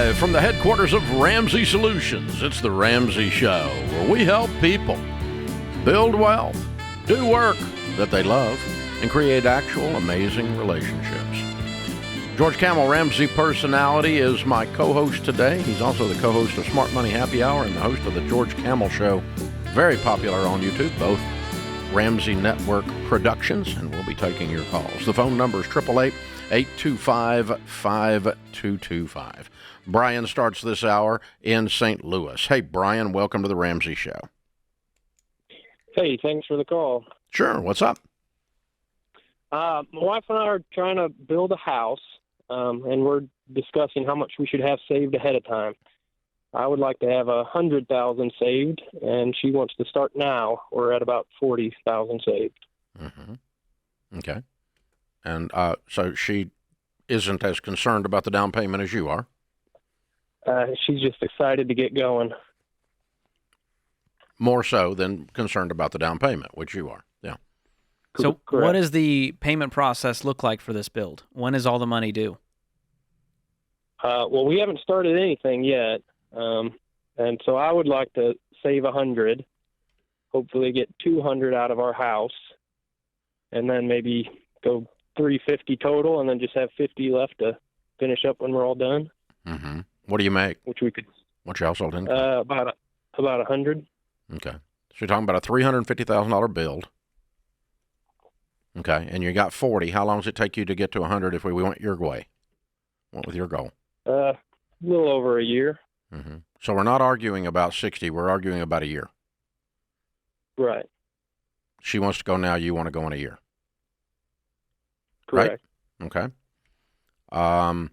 Live from the headquarters of Ramsey Solutions, it's the Ramsey Show, where we help people build wealth, do work that they love, and create actual amazing relationships. George Camel, Ramsey Personality, is my co-host today. He's also the co-host of Smart Money Happy Hour and the host of the George Camel Show, very popular on YouTube, both Ramsey Network Productions, and we'll be taking your calls. The phone number is 888-825-5225. Brian starts this hour in St. Louis. Hey, Brian, welcome to the Ramsey Show. Hey, thanks for the call. Sure, what's up? My wife and I are trying to build a house, and we're discussing how much we should have saved ahead of time. I would like to have $100,000 saved, and she wants to start now. We're at about $40,000 saved. Mm-hmm. Okay. And so she isn't as concerned about the down payment as you are? She's just excited to get going. More so than concerned about the down payment, which you are, yeah. So Correct. what does the payment process look like for this build? When is all the money due? Well, we haven't started anything yet, and so I would like to save $100, hopefully get $200 out of our house, and then maybe go $350 total, and then just have $50 left to finish up when we're all done. Mm-hmm. What do you make? Which we could What's your household income? about $100. Okay. So you're talking about a $350,000 build. Okay. And you got 40. How long does it take you to get to 100 if we went your way? What was your goal? A little over a year. Mm-hmm. So we're not arguing about 60. We're arguing about a year. Right. She wants to go now. You want to go in a year. Correct. Right? Okay.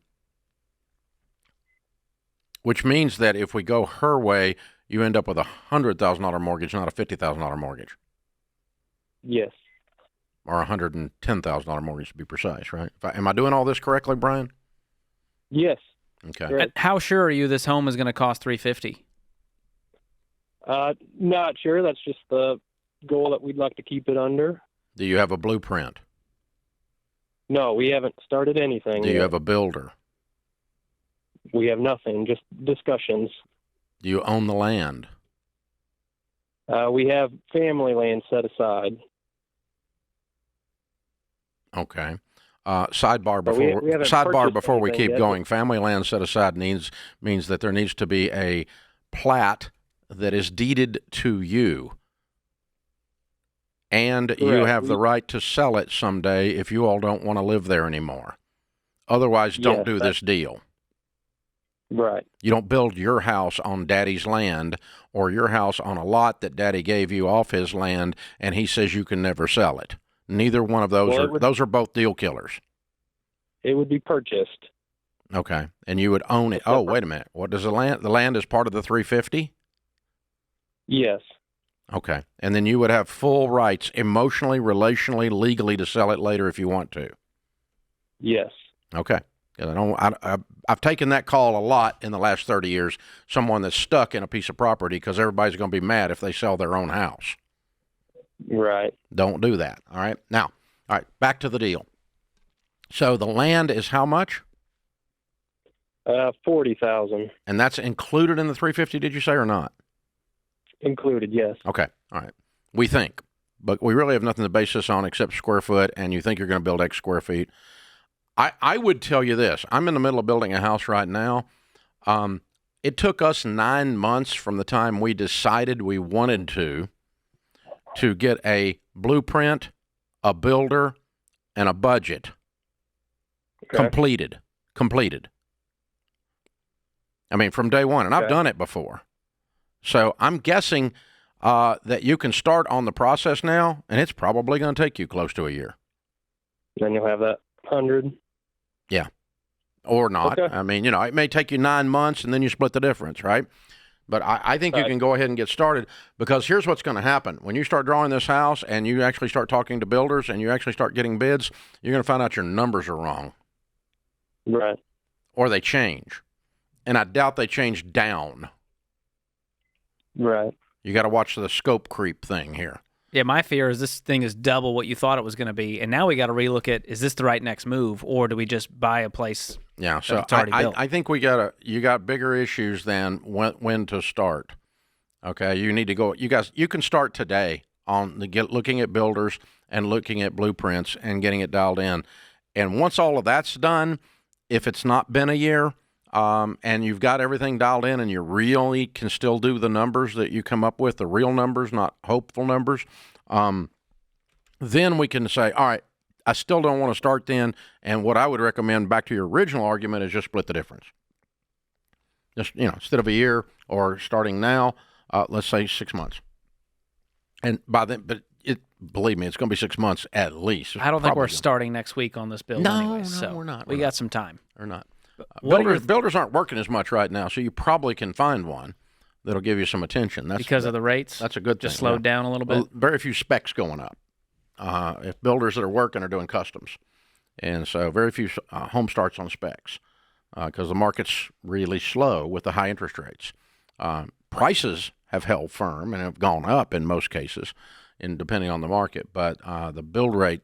Which means that if we go her way, you end up with a $100,000 mortgage, not a $50,000 mortgage. Yes. Or a $110,000 mortgage to be precise, right? Am I doing all this correctly, Brian? Yes. Okay. Right. And how sure are you this home is going to cost $350,000? Not sure. That's just the goal that we'd like to keep it under. Do you have a blueprint? No, we haven't started anything. Do you yet. have a builder? We have nothing, just discussions. Do you own the land? We have family land set aside. Okay. Sidebar But before we haven't sidebar purchased before we anything keep yet. going. Family land set aside means that there needs to be a plat that is deeded to you, and you Correct. have the right to sell it someday if you all don't want to live there anymore. Otherwise, don't Yes, do this deal. Right. You don't build your house on Daddy's land or your house on a lot that Daddy gave you off his land, and he says you can never sell it. Neither one of those Well, those are both deal killers. It would be purchased. Okay, and you would own it. Oh, wait a minute. What does the land? The land is part of the 350. Yes. Okay, and then you would have full rights, emotionally, relationally, legally, to sell it later if you want to. Yes. Okay. I've taken that call a lot in the last 30 years, someone that's stuck in a piece of property because everybody's going to be mad if they sell their own house. Right. Don't do that, all right? Now, all right, back to the deal. So the land is how much? 40,000 And that's included in the 350, did you say, or not? included. Yes. Okay, all right. We think, but we really have nothing to base this on except square foot, and you think you're going to build X square feet. I would tell you this. I'm in the middle of building a house right now. It took us 9 months from the time we decided we wanted to get a blueprint, a builder, and a budget completed. I mean, from day one, and I've done it before. So I'm guessing that you can start on the process now, and it's probably going to take you close to a year. Then you'll have that 100. Yeah. Or not. Okay. I mean, it may take you 9 months, and then you split the difference, right? But I think you can go ahead and get started, because here's what's going to happen. When you start drawing this house and you actually start talking to builders and you actually start getting bids, you're going to find out your numbers are wrong. Right. Or they change. And I doubt they change down. Right. You got to watch the scope creep thing here. Yeah, my fear is this thing is double what you thought it was going to be, and now we got to relook at, is this the right next move, or do we just buy a place Yeah, so it's already built. I think you got bigger issues than when to start. Okay, you need to go. You can start today on looking at builders and looking at blueprints and getting it dialed in. And once all of that's done, if it's not been a year, and you've got everything dialed in, and you really can still do the numbers that you come up with, the real numbers, not hopeful numbers, then we can say, all right, I still don't want to start then. And what I would recommend, back to your original argument, is just split the difference. Just, instead of a year or starting now, let's say 6 months. And by then, believe me, it's going to be 6 months at least. I don't think we're starting next week on this build anyway. No, we're not. We got some time. We're not. Builders aren't working as much right now, so you probably can find one that'll give you some attention. Because of the rates? That's a good thing. Just slowed down a little bit? Well, very few specs going up. If builders that are working are doing customs. And so very few home starts on specs because the market's really slow with the high interest rates. Prices have held firm and have gone up in most cases, depending on the market. But the build rate,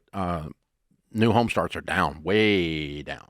new home starts are down, way down.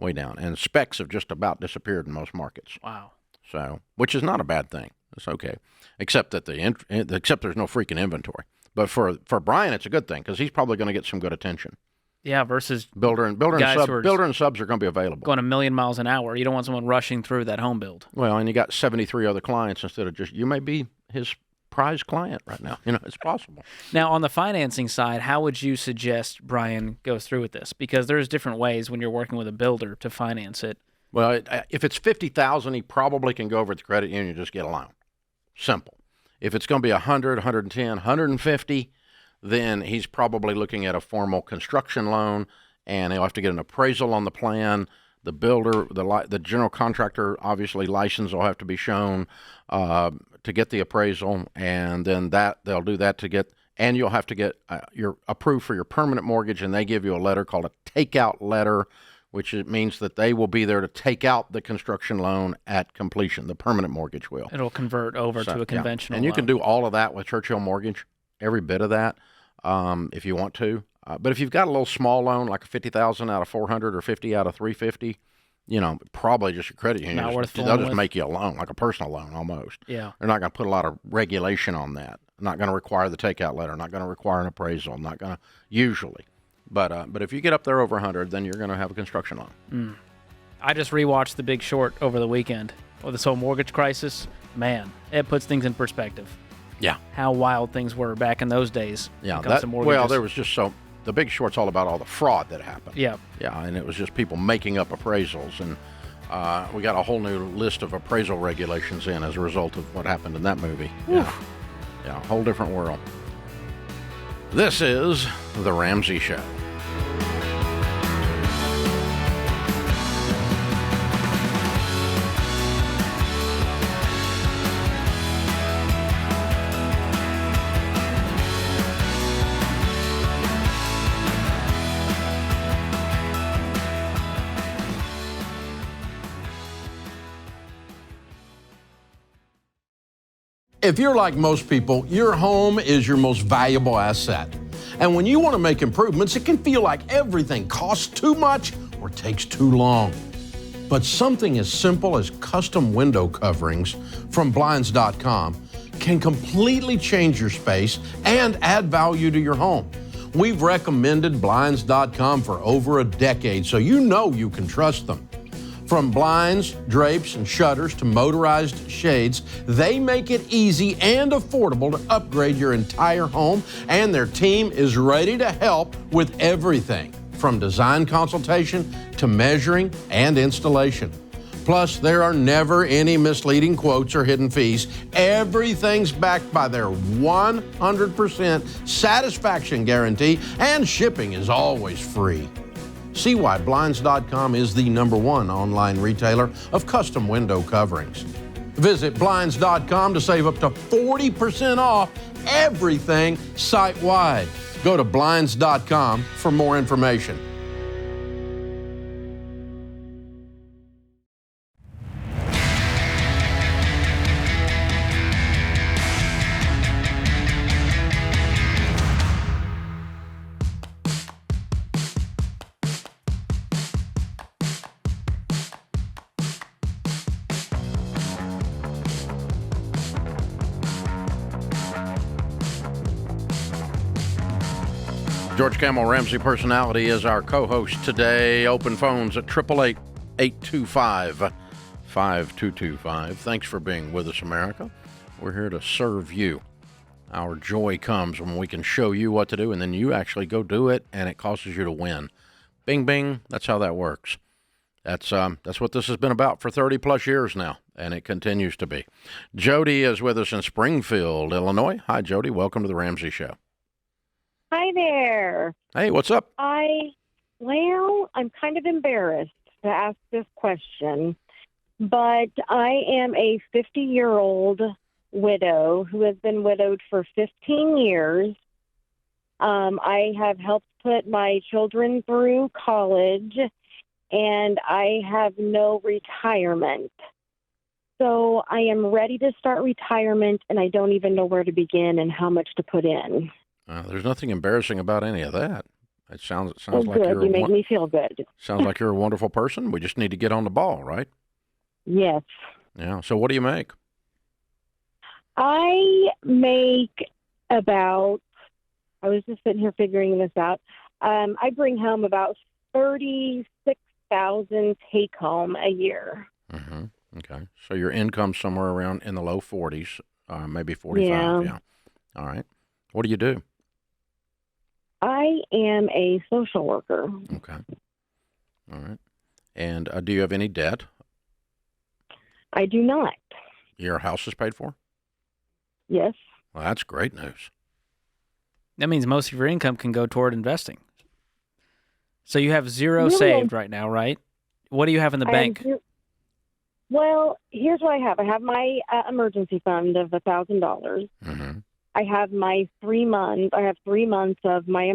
And specs have just about disappeared in most markets. Wow. So, which is not a bad thing. It's okay, except that except there's no freaking inventory. But for Brian, it's a good thing because he's probably going to get some good attention. Yeah, versus builder and subs are going to be available. Going a million miles an hour. You don't want someone rushing through that home build. Well, and you got 73 other clients instead of you may be his prize client right now. It's possible. Now, on the financing side, how would you suggest Brian goes through with this? Because there's different ways when you're working with a builder to finance it. Well, if it's $50,000, he probably can go over to the credit union and just get a loan. Simple. If it's going to be 100, 110, 150, then he's probably looking at a formal construction loan, and he'll have to get an appraisal on the plan. The builder, the general contractor, obviously license will have to be shown to get the appraisal, and then they'll do that to get, and you'll have to get your approved for your permanent mortgage, and they give you a letter called a takeout letter, which means that they will be there to take out the construction loan at completion. The permanent mortgage will. It'll convert over to a conventional And you loan. can do all of that with Churchill Mortgage, every bit of that, if you want to. But if you've got a little small loan, like a $50,000 out of $400 or $50 out of $350, probably just your credit union. They'll just make you a loan, like a personal loan almost. Yeah. They're not going to put a lot of regulation on that. Not going to require the takeout letter. Not going to require an appraisal. Not going to usually. But if you get up there over 100, then you're going to have a construction loan. I just rewatched The Big Short over the weekend with this whole mortgage crisis. Man, it puts things in perspective. Yeah. How wild things were back in those days. Yeah. Well, there was just The Big Short's all about all the fraud that happened. Yeah. Yeah, and it was just people making up appraisals, and we got a whole new list of appraisal regulations in as a result of what happened in that movie. Yeah. Yeah, a whole different world. This is The Ramsey Show. If you're like most people, your home is your most valuable asset. And when you want to make improvements, it can feel like everything costs too much or takes too long. But something as simple as custom window coverings from Blinds.com can completely change your space and add value to your home. We've recommended Blinds.com for over a decade, so you know you can trust them. From blinds, drapes, and shutters to motorized shades, they make it easy and affordable to upgrade your entire home, and their team is ready to help with everything from design consultation to measuring and installation. Plus, there are never any misleading quotes or hidden fees. Everything's backed by their 100% satisfaction guarantee, and shipping is always free. See why Blinds.com is the #1 online retailer of custom window coverings. Visit Blinds.com to save up to 40% off everything site-wide. Go to Blinds.com for more information. George Camel, Ramsey Personality, is our co-host today. Open phones at 888-825-5225. Thanks for being with us, America. We're here to serve you. Our joy comes when we can show you what to do, and then you actually go do it, and it causes you to win. Bing, bing. That's how that works. That's what this has been about for 30-plus years now, and it continues to be. Jody is with us in Springfield, Illinois. Hi, Jody. Welcome to the Ramsey Show. Hi there. Hey, what's up? I'm kind of embarrassed to ask this question, but I am a 50-year-old widow who has been widowed for 15 years. I have helped put my children through college, and I have no retirement. So I am ready to start retirement, and I don't even know where to begin and how much to put in. There's nothing embarrassing about any of that. It sounds Oh, like good. You make me feel good. Sounds like you're a wonderful person. We just need to get on the ball, right? Yes. Yeah. So what do you make? I make about, I was just sitting here figuring this out. I bring home about 36,000 take home a year. Mm-hmm. Okay. So your income's somewhere around in the low 40s, maybe 45. Yeah. All right. What do you do? I am a social worker. Okay. All right. And do you have any debt? I do not. Your house is paid for? Yes. Well, that's great news. That means most of your income can go toward investing. So you have zero Really? saved right now, right? What do you have in the bank? Well, here's what I have. I have my emergency fund of $1,000. Mm-hmm. I have my 3 months. I have 3 months of my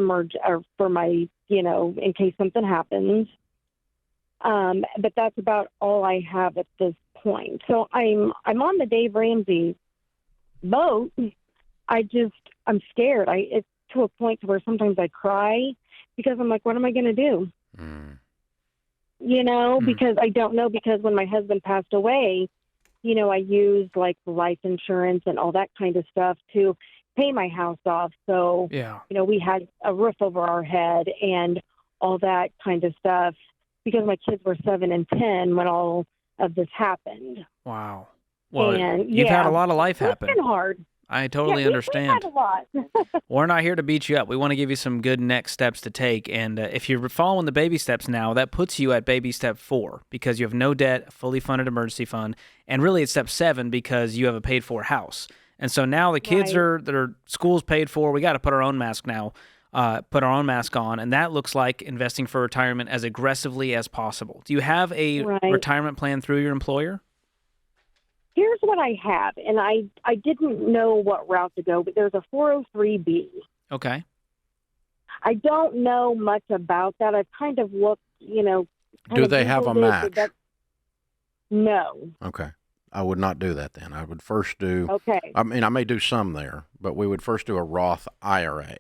for my, in case something happens. But that's about all I have at this point. So I'm on the Dave Ramsey boat. I'm scared. It's to a point where sometimes I cry because I'm like, what am I going to do? Because I don't know, because when my husband passed away, I used like life insurance and all that kind of stuff to pay my house off. So, we had a roof over our head and all that kind of stuff because my kids were 7 and 10 when all of this happened. Wow. Well, and, you've had a lot of life happen. It's been hard. I totally understand. We've had a lot. We're not here to beat you up. We want to give you some good next steps to take. And if you're following the baby steps now, that puts you at baby step 4 because you have no debt, a fully funded emergency fund. And really it's step 7 because you have a paid for house. And so now the kids their school's paid for. We got to put our own mask now, put our own mask on. And that looks like investing for retirement as aggressively as possible. Do you have a retirement plan through your employer? Here's what I have, and I didn't know what route to go, but there's a 403B. Okay. I don't know much about that. I've kind of looked, Do they have a match? No. Okay. I would not do that then. I would first do, okay. I mean, I may do some there, but we would first do a Roth IRA.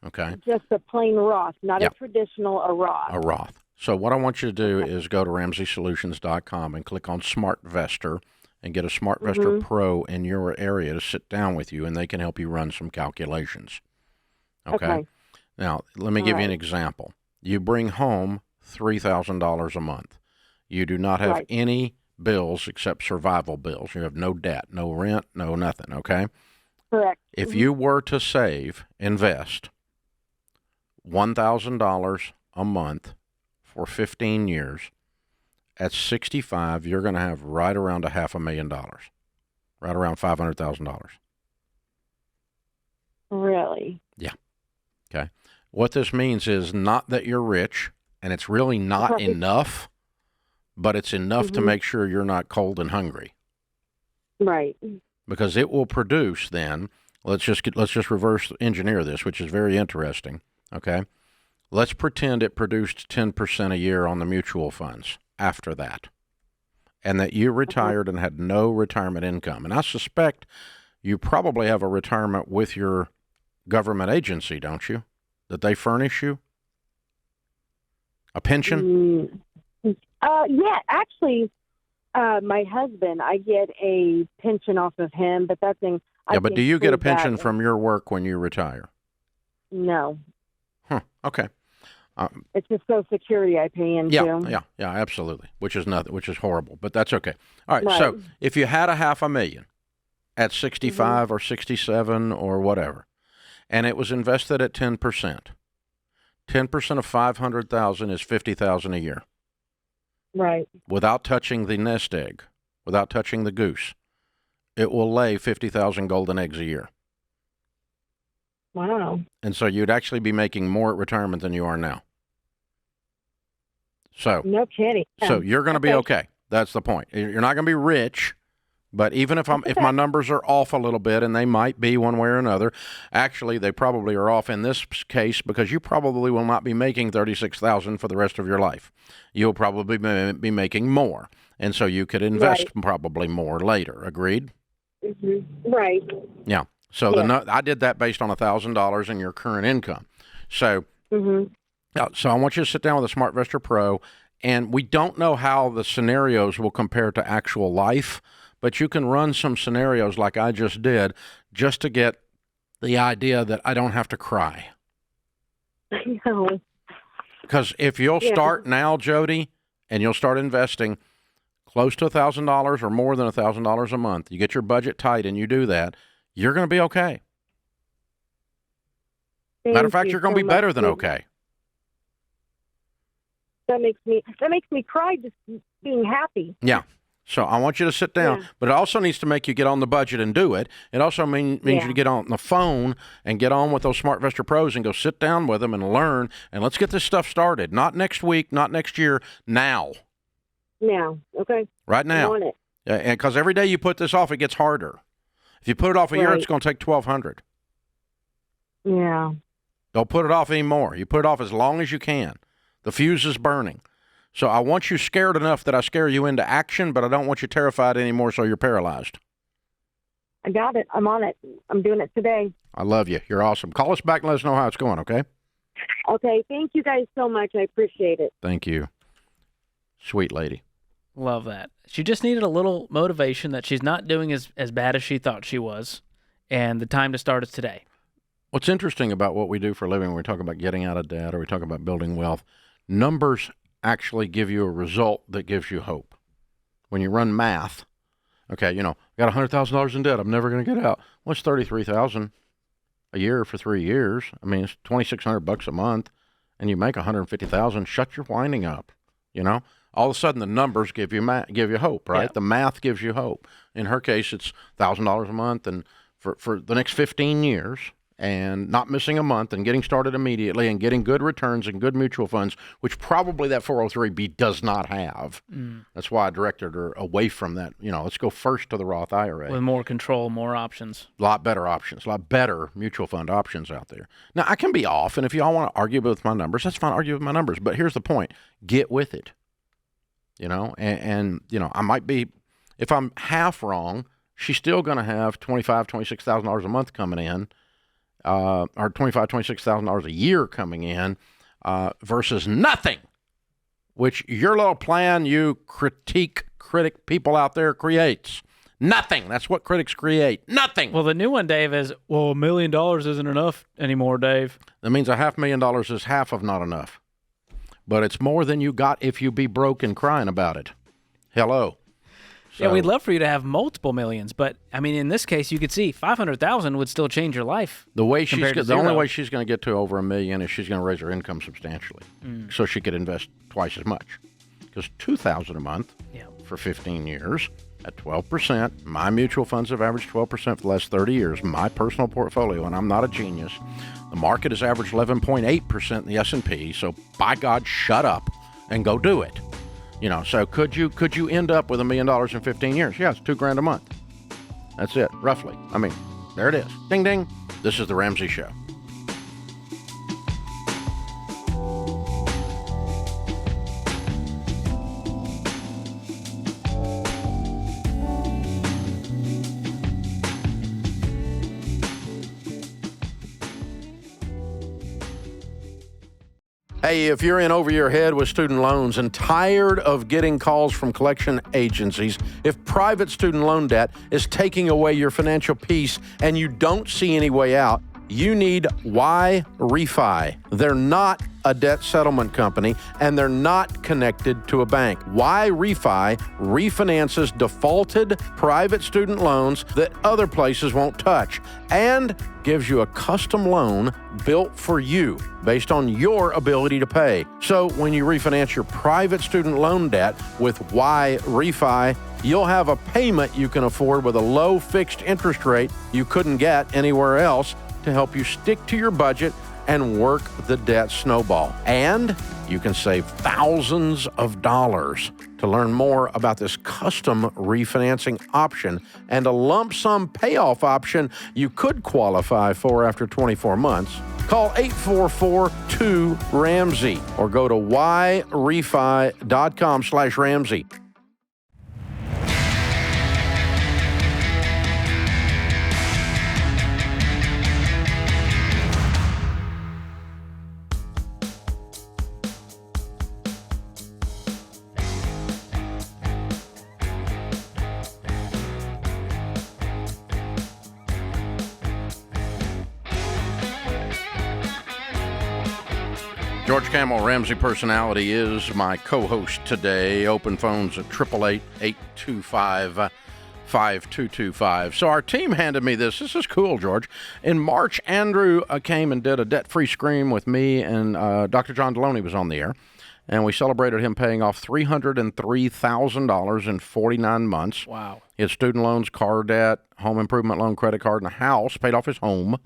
Okay. Just a plain Roth, not a traditional Roth. A Roth. So what I want you to do is go to RamseySolutions.com and click on SmartVestor and get a SmartVestor Pro in your area to sit down with you, and they can help you run some calculations. Okay. Now, let me give you an example. You bring home $3,000 a month. You do not have any bills except survival bills. You have no debt, no rent, no nothing, okay? Correct. If you were to invest $1,000 a month for 15 years, at 65, you're going to have right around $500,000, right around $500,000. Really? Yeah. Okay. What this means is not that you're rich, and it's really not enough, but it's enough to make sure you're not cold and hungry. Right. Because it will produce then, let's just reverse engineer this, which is very interesting, okay? Let's pretend it produced 10% a year on the mutual funds after that, and that you retired and had no retirement income. And I suspect you probably have a retirement with your government agency, don't you? That they furnish you? A pension? Yeah, actually, my husband, I get a pension off of him, but that's in... Yeah, but do you get a pension from your work when you retire? No. Okay. It's just Social Security I pay into. Yeah, absolutely. Which is horrible, but that's okay. All right. So if you had $500,000 at 65 or 67 or whatever, and it was invested at 10%, 10% of 500,000 is 50,000 a year. Right. Without touching the nest egg, without touching the goose, it will lay 50,000 golden eggs a year. Wow. And so you'd actually be making more at retirement than you are now. So no kidding. So you're going to be okay. That's the point. You're not going to be rich, but even if my numbers are off a little bit, and they might be one way or another, actually they probably are off in this case because you probably will not be making $36,000 for the rest of your life. You'll probably be making more, and so you could invest probably more later. Agreed? Mm-hmm. Right. Yeah. So I did that based on $1,000 in your current income. So. Mm-hmm. So I want you to sit down with a SmartVestor Pro, and we don't know how the scenarios will compare to actual life, but you can run some scenarios like I just did just to get the idea that I don't have to cry. I know. Because if you'll start now, Jody, and you'll start investing close to $1,000 or more than $1,000 a month, you get your budget tight and you do that, you're going to be okay. Matter of fact, you're going to be better than okay. That makes me cry just being happy. Yeah. So I want you to sit down, but it also needs to make you get on the budget and do it. It also means you to get on the phone and get on with those SmartVestor Pros and go sit down with them and learn, and let's get this stuff started. Not next week, not next year, now. Now, okay. Right now. I want it. And because every day you put this off, it gets harder. If you put it off a year, it's going to take $1,200. Yeah. Don't put it off anymore. You put it off as long as you can. The fuse is burning. So I want you scared enough that I scare you into action, but I don't want you terrified anymore so you're paralyzed. I got it. I'm on it. I'm doing it today. I love you. You're awesome. Call us back and let us know how it's going, okay? Okay. Thank you guys so much. I appreciate it. Thank you. Sweet lady. Love that. She just needed a little motivation that she's not doing as bad as she thought she was, and the time to start is today. What's interesting about what we do for a living when we talk about getting out of debt or we talk about building wealth, numbers actually give you a result that gives you hope. When you run math, okay, I got $100,000 in debt. I'm never going to get out. What's $33,000 a year for 3 years? I mean, it's $2,600 a month, and you make $150,000. Shut your whining up. All of a sudden the numbers give you hope, right? Yeah. The math gives you hope. In her case, it's $1,000 a month, and for the next 15 years. And not missing a month and getting started immediately and getting good returns and good mutual funds, which probably that 403B does not have. That's why I directed her away from that. Let's go first to the Roth IRA. With more control, more options. A lot better options, a lot better mutual fund options out there. Now, I can be off, and if y'all want to argue with my numbers, that's fine, argue with my numbers. But here's the point. Get with it. I might be, if I'm half wrong, she's still going to have $25,000, $26,000 a month coming in. Or $25,000, $26,000 a year coming in versus nothing, which your little plan you critic people out there creates. Nothing. That's what critics create. Nothing. Well, the new one, Dave, is, $1 million isn't enough anymore, Dave. That means $500,000 is half of not enough. But it's more than you got if you be broke and crying about it. Hello. So, yeah, we'd love for you to have multiple millions, but I mean, in this case, you could see $500,000 would still change your life. The only way she's going to get to over $1 million is she's going to raise her income substantially, so she could invest twice as much. Because $2,000 a month for 15 years at 12%. My mutual funds have averaged 12% for the last 30 years. My personal portfolio, and I'm not a genius. The market has averaged 11.8% in the S&P. So by God, shut up and go do it. So could you end up with $1 million in 15 years? Yeah, it's $2,000 a month. That's it, roughly. I mean, there it is. Ding, ding. This is the Ramsey Show. Hey, if you're in over your head with student loans and tired of getting calls from collection agencies, if private student loan debt is taking away your financial peace and you don't see any way out, you need Y Refi. They're not a debt settlement company, and they're not connected to a bank. Y Refi refinances defaulted private student loans that other places won't touch and gives you a custom loan built for you based on your ability to pay. So when you refinance your private student loan debt with Y Refi, you'll have a payment you can afford with a low fixed interest rate you couldn't get anywhere else to help you stick to your budget and work the debt snowball. And you can save thousands of dollars. To learn more about this custom refinancing option and a lump sum payoff option you could qualify for after 24 months, call 844-2-RAMSEY or go to yrefi.com/Ramsey. George Camel, Ramsey Personality, is my co-host today. Open phones at 888-825-5225. So our team handed me this. This is cool, George. In March, Andrew came and did a debt-free scream with me, and Dr. John Deloney was on the air. And we celebrated him paying off $303,000 in 49 months. Wow. He had student loans, car debt, home improvement loan, credit card, and a house, paid off his home.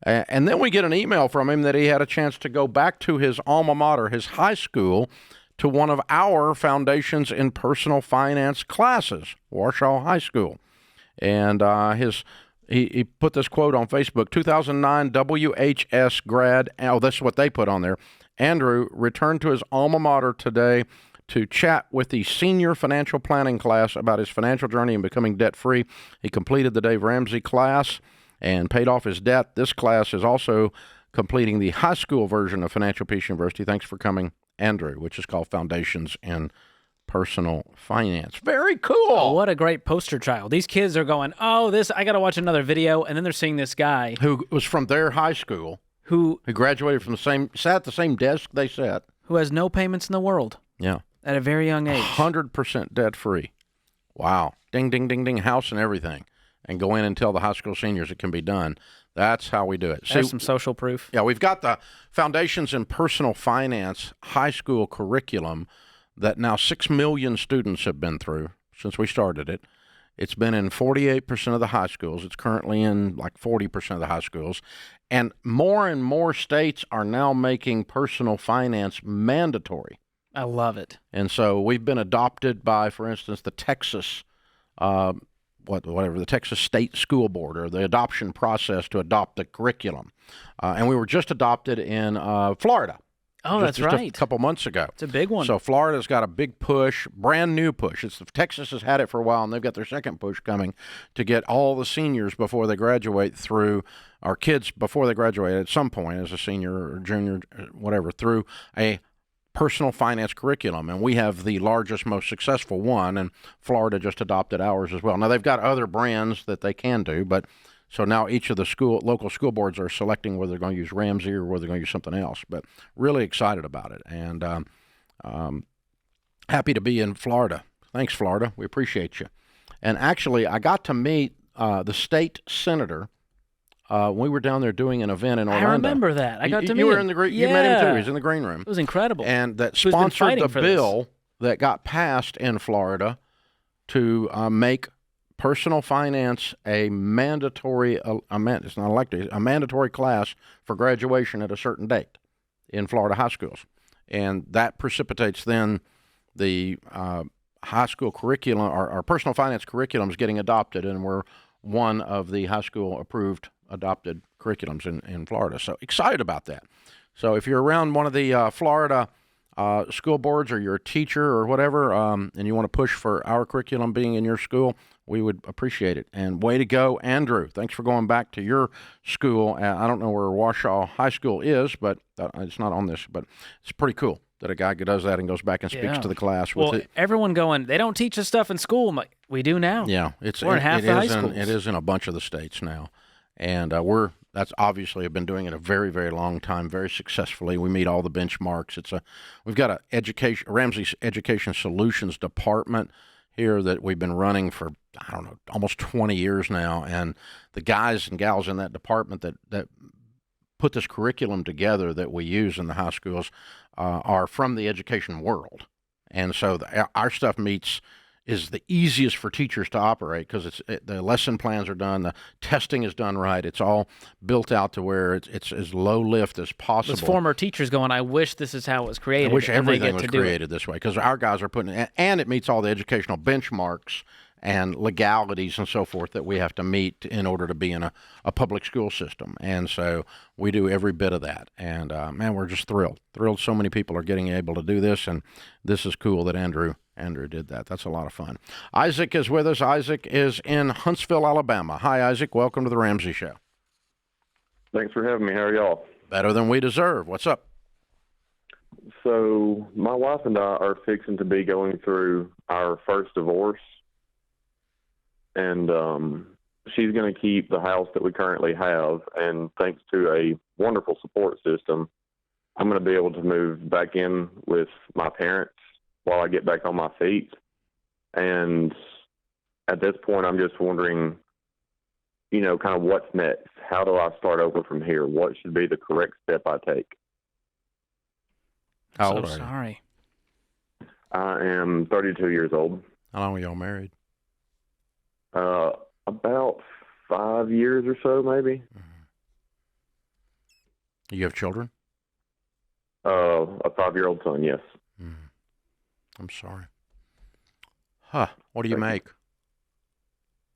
And then we get an email from him that he had a chance to go back to his alma mater, his high school, to one of our Foundations in Personal Finance classes, Warsaw High School. And he put this quote on Facebook, 2009 WHS grad. Oh, that's what they put on there. Andrew returned to his alma mater today to chat with the senior financial planning class about his financial journey and becoming debt-free. He completed the Dave Ramsey class and paid off his debt. This class is also completing the high school version of Financial Peace University. Thanks for coming, Andrew, which is called Foundations in Personal Finance. Very cool. Oh, what a great poster child. These kids are going, I got to watch another video, and then they're seeing this guy. Who was from their high school, who graduated from sat at the same desk they sat. Who has no payments in the world. Yeah. At a very young age. 100% debt-free. Wow. Ding, ding, ding, ding, house and everything. And go in and tell the high school seniors it can be done. That's how we do it. There's some social proof. Yeah, we've got the Foundations in Personal Finance high school curriculum that now 6 million students have been through since we started it. It's been in 48% of the high schools. It's currently in like 40% of the high schools. And more states are now making personal finance mandatory. I love it. And so we've been adopted by, for instance, the Texas the Texas State School Board, or the adoption process to adopt the curriculum. And we were just adopted in Florida. Oh, that's right. A couple months ago. It's a big one. So Florida's got a big push, brand new push. Texas has had it for a while, and they've got their second push coming to get all the seniors before they graduate through, our kids before they graduate at some point as a senior or junior, whatever, through a personal finance curriculum, and we have the largest, most successful one, and Florida just adopted ours as well. Now, they've got other brands that they can do, but so now each of the local school boards are selecting whether they're going to use Ramsey or whether they're going to use something else, but really excited about it, and happy to be in Florida. Thanks, Florida. We appreciate you. And actually, I got to meet the state senator we were down there doing an event in Orlando. I remember that. I got to meet him. You were in the green. You met him too. He was in the green room. It was incredible. And that sponsored the bill that got passed in Florida to make personal finance a mandatory. It's not elective. A mandatory class for graduation at a certain date in Florida high schools, and that precipitates then the high school curriculum. Our personal finance curriculum is getting adopted, and we're one of the high school approved adopted curriculums in Florida. So excited about that. So if you're around one of the Florida school boards, or you're a teacher or whatever, and you want to push for our curriculum being in your school, we would appreciate it. And way to go, Andrew. Thanks for going back to your school. I don't know where Washoe High School is, but it's not on this, but it's pretty cool that a guy does that and goes back and speaks to the class. Everyone going, they don't teach this stuff in school. I'm like, we do now. Yeah. We're in half the high schools. It is in a bunch of the states now. And we're that's obviously have been doing it a very, very long time, very successfully. We meet all the benchmarks. We've got Ramsey Education Solutions Department here that we've been running for, I don't know, almost 20 years now. And the guys and gals in that department that put this curriculum together that we use in the high schools are from the education world. And so our stuff is the easiest for teachers to operate because the lesson plans are done, the testing is done right. It's all built out to where it's as low lift as possible. Those former teachers going, I wish this is how it was created. I wish everything was created this way because our guys are putting it, and it meets all the educational benchmarks and legalities and so forth that we have to meet in order to be in a public school system. And so we do every bit of that. And, man, we're just thrilled. So many people are getting able to do this, and this is cool that Andrew did that. That's a lot of fun. Isaac is with us. Isaac is in Huntsville, Alabama. Hi, Isaac. Welcome to the Ramsey Show. Thanks for having me. How are y'all? Better than we deserve. What's up? So my wife and I are fixing to be going through our first divorce. And she's going to keep the house that we currently have. And thanks to a wonderful support system, I'm going to be able to move back in with my parents while I get back on my feet. And at this point, I'm just wondering, kind of what's next? How do I start over from here? What should be the correct step I take? How old are you? Sorry. I am 32 years old. How long were y'all married? About 5 years or so, maybe. You have children? A 5-year-old son, yes. I'm sorry. Huh. What do you make?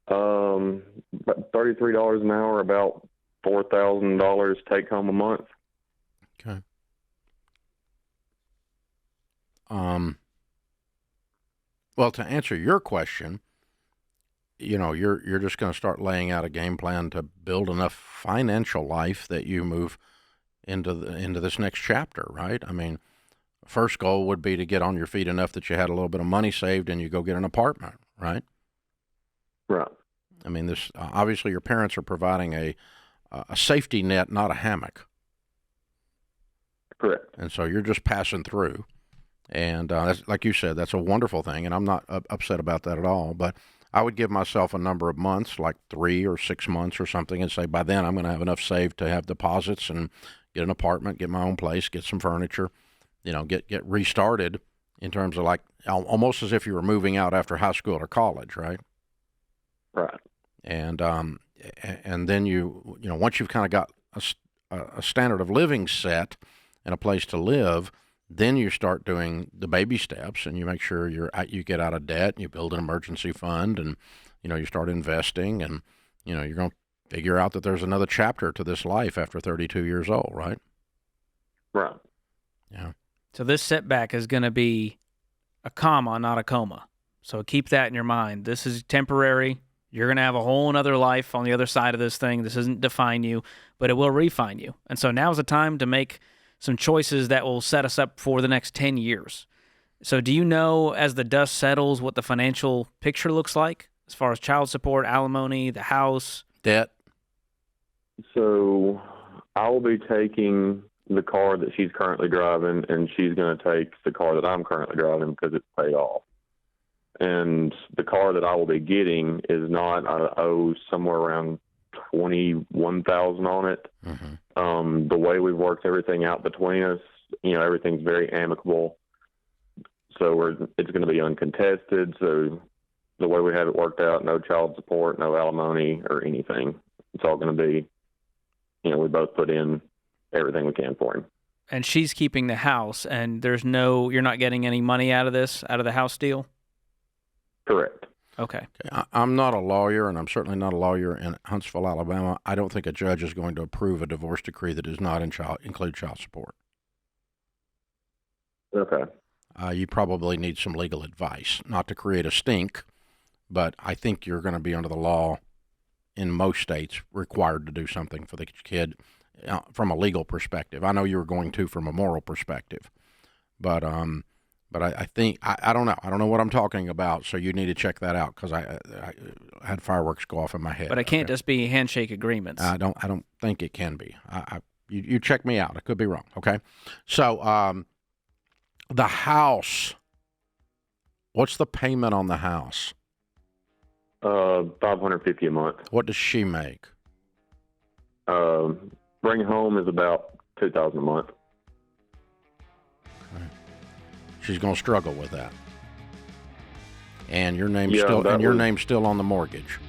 About $33 an hour, about $4,000 take home a month. Okay. Well, to answer your question, you're just going to start laying out a game plan to build enough financial life that you move into this next chapter, right? I mean, first goal would be to get on your feet enough that you had a little bit of money saved and you go get an apartment, right? Right. I mean, this obviously your parents are providing a safety net, not a hammock. Correct. And so you're just passing through. And that's, like you said, that's a wonderful thing, and I'm not upset about that at all. But I would give myself a number of months, like 3 or 6 months or something, and say by then I'm going to have enough saved to have deposits and get an apartment, get my own place, get some furniture, get restarted in terms of like almost as if you were moving out after high school or college, right? Right. And then once you've kind of got a standard of living set and a place to live, then you start doing the baby steps, and you make sure you get out of debt, and you build an emergency fund, and you start investing, and you're going to figure out that there's another chapter to this life after 32 years old, right? Right. Yeah. So this setback is going to be a comma, not a coma. So keep that in your mind. This is temporary. You're going to have a whole other life on the other side of this thing. This doesn't define you, but it will refine you. And so now's the time to make some choices that will set us up for the next 10 years. So do you know, as the dust settles, what the financial picture looks like as far as child support, alimony, the house? Debt? So I will be taking the car that she's currently driving, and she's going to take the car that I'm currently driving because it's paid off. And the car that I will be getting is not, I owe somewhere around $21,000 on it. Mm-hmm. The way we've worked everything out between us, everything's very amicable. So it's going to be uncontested. So the way we have it worked out, no child support, no alimony or anything. It's all going to be, we both put in everything we can for him. And she's keeping the house, and you're not getting any money out of the house deal? Correct. Okay. I'm not a lawyer, and I'm certainly not a lawyer in Huntsville, Alabama. I don't think a judge is going to approve a divorce decree that does not include child support. Okay. You probably need some legal advice, not to create a stink, but I think you're going to be under the law in most states required to do something for the kid from a legal perspective. I know you were going to from a moral perspective, but But I think I don't know. I don't know what I'm talking about. So you need to check that out because I had fireworks go off in my head. But it can't just be handshake agreements. I don't think it can be. You check me out. I could be wrong. Okay. So the house. What's the payment on the house? $550 a month. What does she make? Bring home is about $2,000 a month. Okay. She's going to struggle with that. And your name's name's still on the mortgage.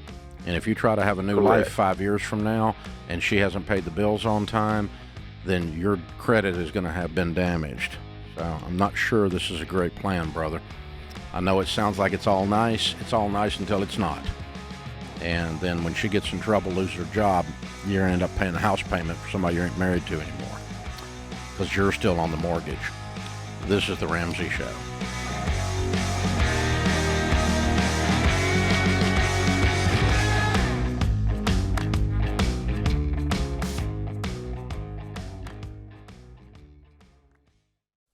And if you try to have a new life 5 years from now and she hasn't paid the bills on time, then your credit is going to have been damaged. So I'm not sure this is a great plan, brother. I know it sounds like it's all nice. It's all nice until it's not. And then when she gets in trouble, loses her job, you're going to end up paying a house payment for somebody you ain't married to anymore because you're still on the mortgage. This is The Ramsey Show.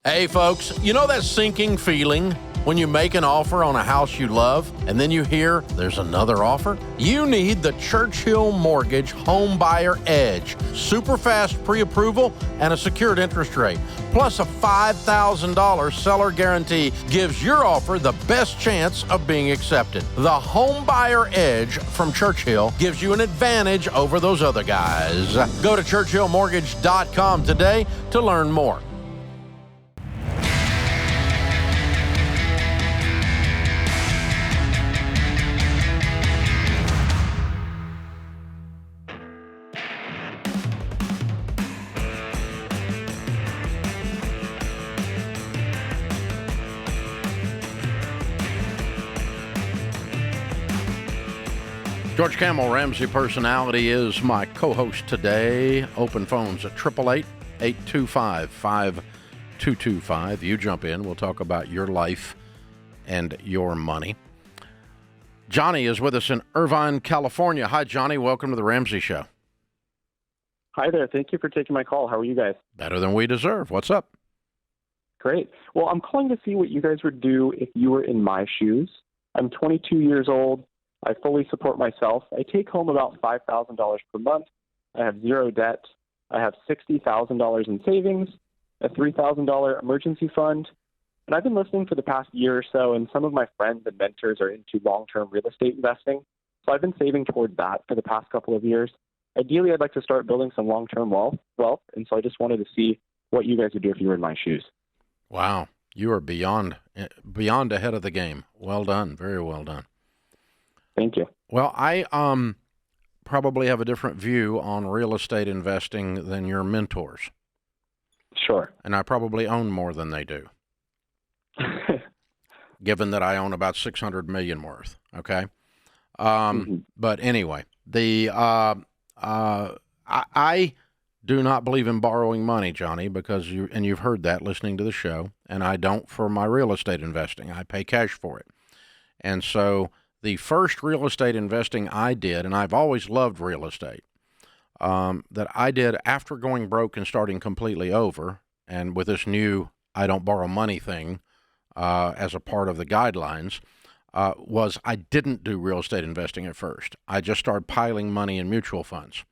Hey, folks, you know that sinking feeling when you make an offer on a house you love and then you hear there's another offer? You need the Churchill Mortgage Home Buyer Edge. Super fast pre-approval and a secured interest rate. Plus a $5,000 seller guarantee gives your offer the best chance of being accepted. The Home Buyer Edge from Churchill gives you an advantage over those other guys. Go to churchillmortgage.com today to learn more. George Camel, Ramsey Personality, is my co-host today. Open phones at 888-825-5225. You jump in. We'll talk about your life and your money. Johnny is with us in Irvine, California. Hi, Johnny. Welcome to the Ramsey Show. Hi there. Thank you for taking my call. How are you guys? Better than we deserve. What's up? Great. Well, I'm calling to see what you guys would do if you were in my shoes. I'm 22 years old. I fully support myself. I take home about $5,000 per month. I have zero debt. I have $60,000 in savings, a $3,000 emergency fund. And I've been listening for the past year or so, and some of my friends and mentors are into long-term real estate investing. So I've been saving toward that for the past couple of years. Ideally, I'd like to start building some long-term wealth, and so I just wanted to see what you guys would do if you were in my shoes. Wow. You are beyond ahead of the game. Well done. Very well done. Thank you. Well, I probably have a different view on real estate investing than your mentors. Sure. And I probably own more than they do, given that I own about $600 million worth. Okay. But anyway, I do not believe in borrowing money, Johnny, because you've heard that listening to the show, and I don't for my real estate investing. I pay cash for it. And so the first real estate investing I did, and I've always loved real estate, that I did after going broke and starting completely over, and with this new I don't borrow money thing as a part of the guidelines, was I didn't do real estate investing at first. I just started piling money in mutual funds.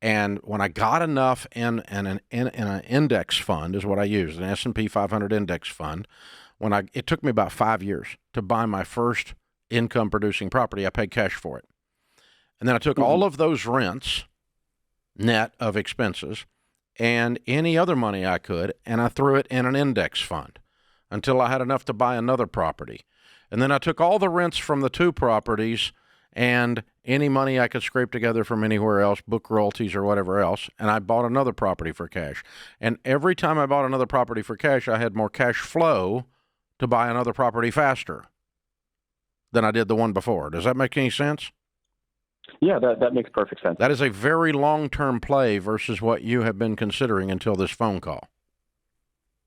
And when I got enough in an index fund is what I used, an S&P 500 index fund, it took me about 5 years to buy my first income-producing property. I paid cash for it. And then I took all of those rents, net of expenses, and any other money I could, and I threw it in an index fund until I had enough to buy another property. And then I took all the rents from the two properties and any money I could scrape together from anywhere else, book royalties or whatever else, and I bought another property for cash. And every time I bought another property for cash, I had more cash flow to buy another property faster than I did the one before. Does that make any sense? Yeah, that makes perfect sense. That is a very long-term play versus what you have been considering until this phone call.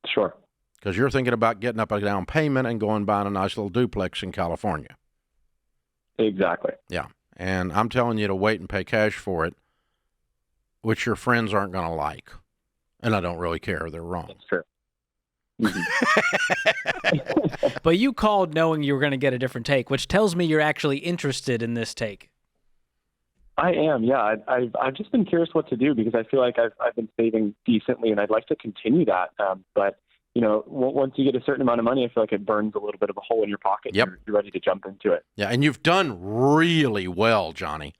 Sure. Because you're thinking about getting up a down payment and going buying a nice little duplex in California. Exactly. Yeah. And I'm telling you to wait and pay cash for it, which your friends aren't going to like. And I don't really care. They're wrong. That's true. But you called knowing you were going to get a different take, which tells me you're actually interested in this take. I am, yeah. I've just been curious what to do because I feel like I've been saving decently, and I'd like to continue that. But once you get a certain amount of money, I feel like it burns a little bit of a hole in your pocket. Yep. You're ready to jump into it. Yeah, and you've done really well, Johnny.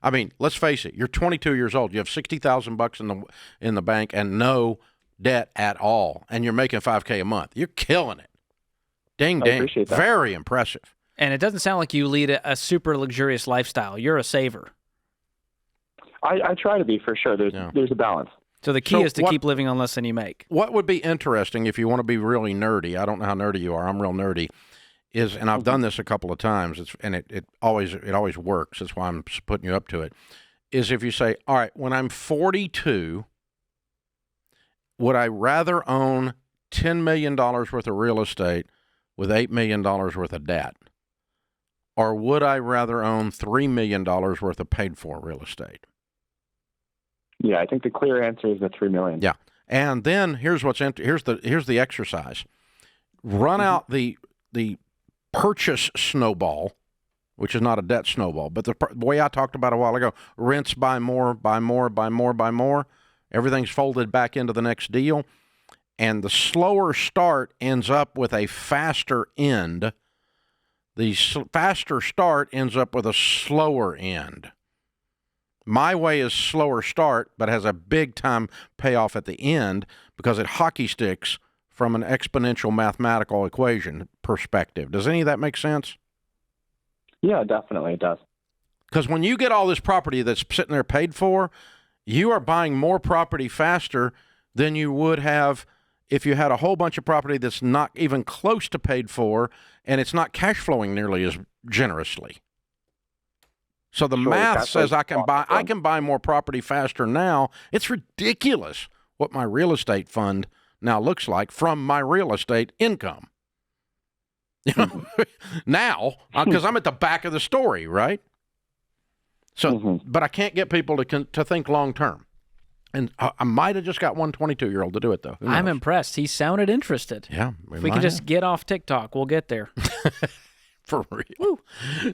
I mean, let's face it. You're 22 years old. You have $60,000 in the bank and no debt at all, and you're making $5K a month. You're killing it. Ding, ding. I appreciate that. Very impressive. And it doesn't sound like you lead a super luxurious lifestyle. You're a saver. I try to be, for sure. There's a balance. So the key is to keep living on less than you make. What would be interesting if you want to be really nerdy, I don't know how nerdy you are, I'm real nerdy, is, and I've done this a couple of times, it always works, that's why I'm putting you up to it, is if you say, all right, when I'm 42, would I rather own $10 million worth of real estate with $8 million worth of debt? Or would I rather own $3 million worth of paid-for real estate? Yeah, I think the clear answer is the $3 million. Yeah, and then here's the exercise. Run out the purchase snowball, which is not a debt snowball, but the way I talked about a while ago: rinse, buy more, buy more, buy more, buy more. Everything's folded back into the next deal, and the slower start ends up with a faster end. The faster start ends up with a slower end. My way is slower start, but has a big time payoff at the end because it hockey sticks from an exponential mathematical equation perspective. Does any of that make sense? Yeah, definitely it does. Because when you get all this property that's sitting there paid for, you are buying more property faster than you would have if you had a whole bunch of property that's not even close to paid for and it's not cash flowing nearly as generously. So the math says I can buy more property faster now. It's ridiculous what my real estate fund now looks like from my real estate income. You know, now, because I'm at the back of the story, right? So, but I can't get people to think long term. And I might have just got one 22-year-old to do it, though. I'm impressed. He sounded interested. Yeah. If we can just get off TikTok, we'll get there. For real. Woo.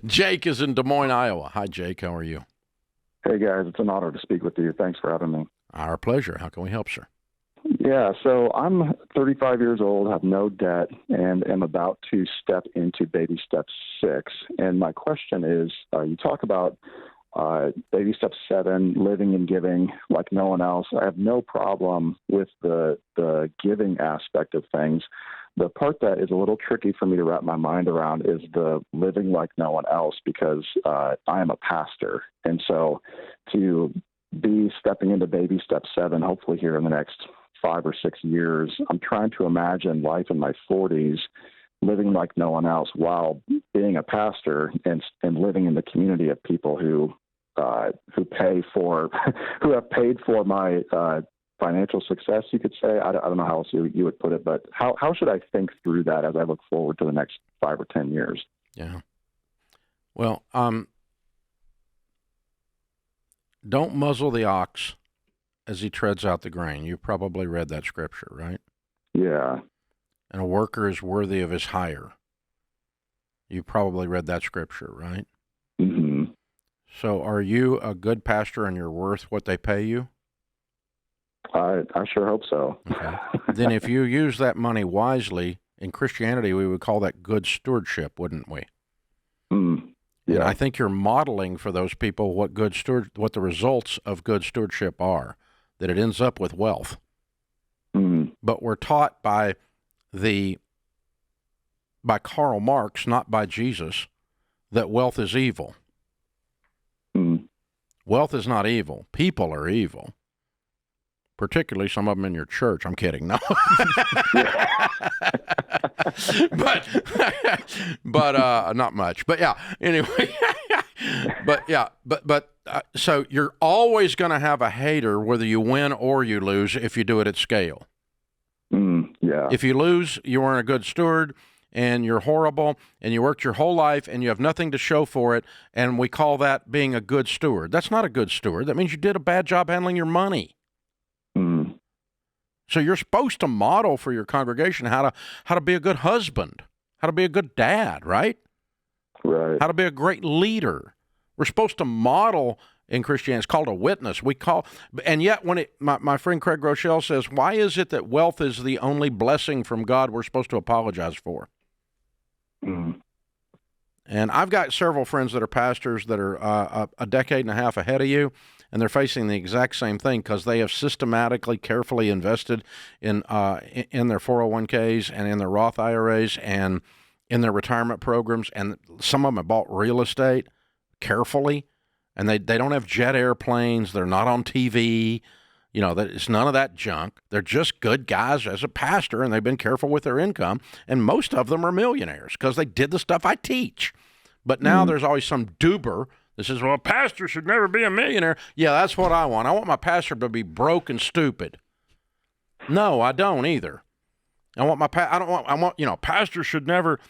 Jake is in Des Moines, Iowa. Hi, Jake. How are you? Hey, guys. It's an honor to speak with you. Thanks for having me. Our pleasure. How can we help, sir? Yeah, so I'm 35 years old, have no debt, and am about to step into baby step 6. And my question is, you talk about baby step 7, living and giving like no one else. I have no problem with the giving aspect of things. The part that is a little tricky for me to wrap my mind around is the living like no one else, because I am a pastor. And so to be stepping into baby step 7, hopefully here in the next 5 or 6 years, I'm trying to imagine life in my 40s, living like no one else while being a pastor and living in the community of people who pay for, who have paid for my financial success, you could say. I don't know how else you would put it, but how should I think through that as I look forward to the next 5 or 10 years? Yeah. Well, don't muzzle the ox as he treads out the grain. You probably read that scripture, right? Yeah. And a worker is worthy of his hire. You probably read that scripture, right? Mm-hmm. So are you a good pastor and you're worth what they pay you? I sure hope so. Okay. Then if you use that money wisely, in Christianity we would call that good stewardship, wouldn't we? Yeah. And I think you're modeling for those people what the results of good stewardship are, that it ends up with wealth. But we're taught by Karl Marx, not by Jesus, that wealth is evil. Wealth is not evil. People are evil. Particularly some of them in your church. I'm kidding. No. but not much. But yeah, anyway. So you're always going to have a hater whether you win or you lose if you do it at scale. Yeah. If you lose, you weren't a good steward and you're horrible and you worked your whole life and you have nothing to show for it, and we call that being a good steward. That's not a good steward. That means you did a bad job handling your money. So you're supposed to model for your congregation how to be a good husband, how to be a good dad, right? Right. How to be a great leader. We're supposed to model in Christianity. It's called a witness. And yet when my friend Craig Rochelle says, why is it that wealth is the only blessing from God we're supposed to apologize for? Mm. And I've got several friends that are pastors that are a decade and a half ahead of you, and they're facing the exact same thing because they have systematically, carefully invested in their 401ks and in their Roth IRAs and in their retirement programs, and some of them have bought real estate carefully, and they don't have jet airplanes. They're not on TV. You know, it's none of that junk. They're just good guys as a pastor, and they've been careful with their income, and most of them are millionaires because they did the stuff I teach. But now there's always some duber that says, well, a pastor should never be a millionaire. Yeah, that's what I want. I want my pastor to be broke and stupid. No, I don't either. I want pastor should never...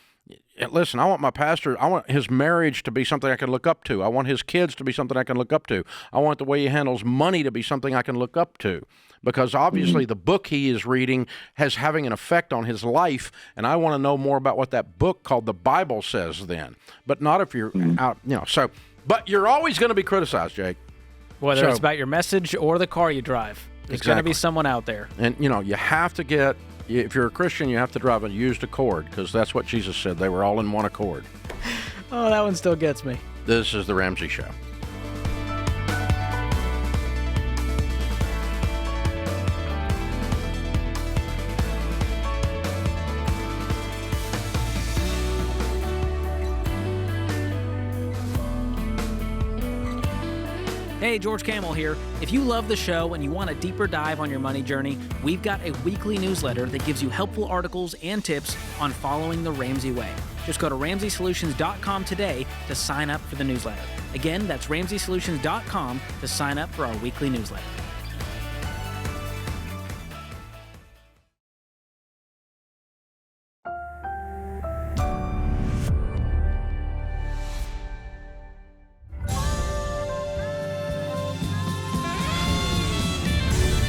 Listen, I want his marriage to be something I can look up to. I want his kids to be something I can look up to. I want the way he handles money to be something I can look up to. Because obviously the book he is reading has having an effect on his life, and I want to know more about what that book called the Bible says then. But not if you're out, but you're always going to be criticized, Jake. Whether it's about your message or the car you drive. There's going to be someone out there. And, you have to get... If you're a Christian, you have to drive a used Accord because that's what Jesus said. They were all in one accord. Oh, that one still gets me. This is The Ramsey Show. Hey, George Camel here. If you love the show and you want a deeper dive on your money journey, we've got a weekly newsletter that gives you helpful articles and tips on following the Ramsey way. Just go to RamseySolutions.com today to sign up for the newsletter. Again, that's RamseySolutions.com to sign up for our weekly newsletter.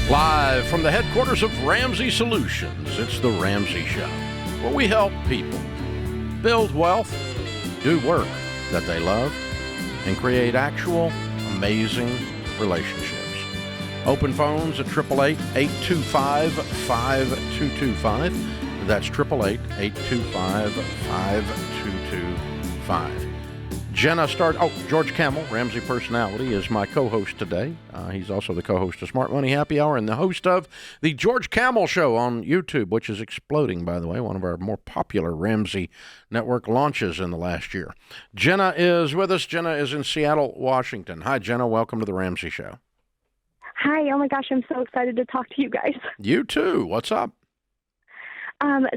Live from the headquarters of Ramsey Solutions, it's The Ramsey Show, where we help people build wealth, do work that they love, and create actual amazing relationships. Open phones at 888-825-5225. That's 888-825-5225. Jenna George Camel, Ramsey Personality, is my co-host today. He's also the co-host of Smart Money Happy Hour and the host of the George Camel Show on YouTube, which is exploding, by the way, one of our more popular Ramsey Network launches in the last year. Jenna is with us. Jenna is in Seattle, Washington. Hi, Jenna. Welcome to the Ramsey Show. Hi. Oh, my gosh. I'm so excited to talk to you guys. You too. What's up?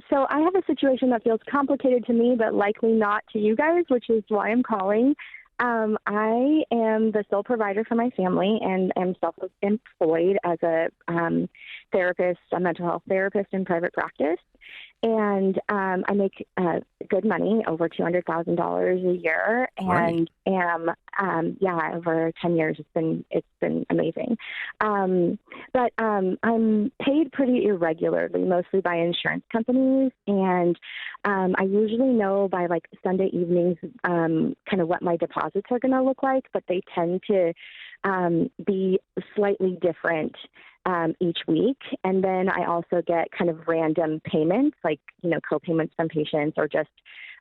So I have a situation that feels complicated to me, but likely not to you guys, which is why I'm calling. I am the sole provider for my family and am self-employed as a therapist, a mental health therapist in private practice. And I make good money, over $200,000 a year, and am over 10 years. It's been amazing. But I'm paid pretty irregularly, mostly by insurance companies, and I usually know by like Sunday evenings kind of what my deposits are going to look like, but they tend to be slightly different each week. And then I also get kind of random payments, like, co-payments from patients or just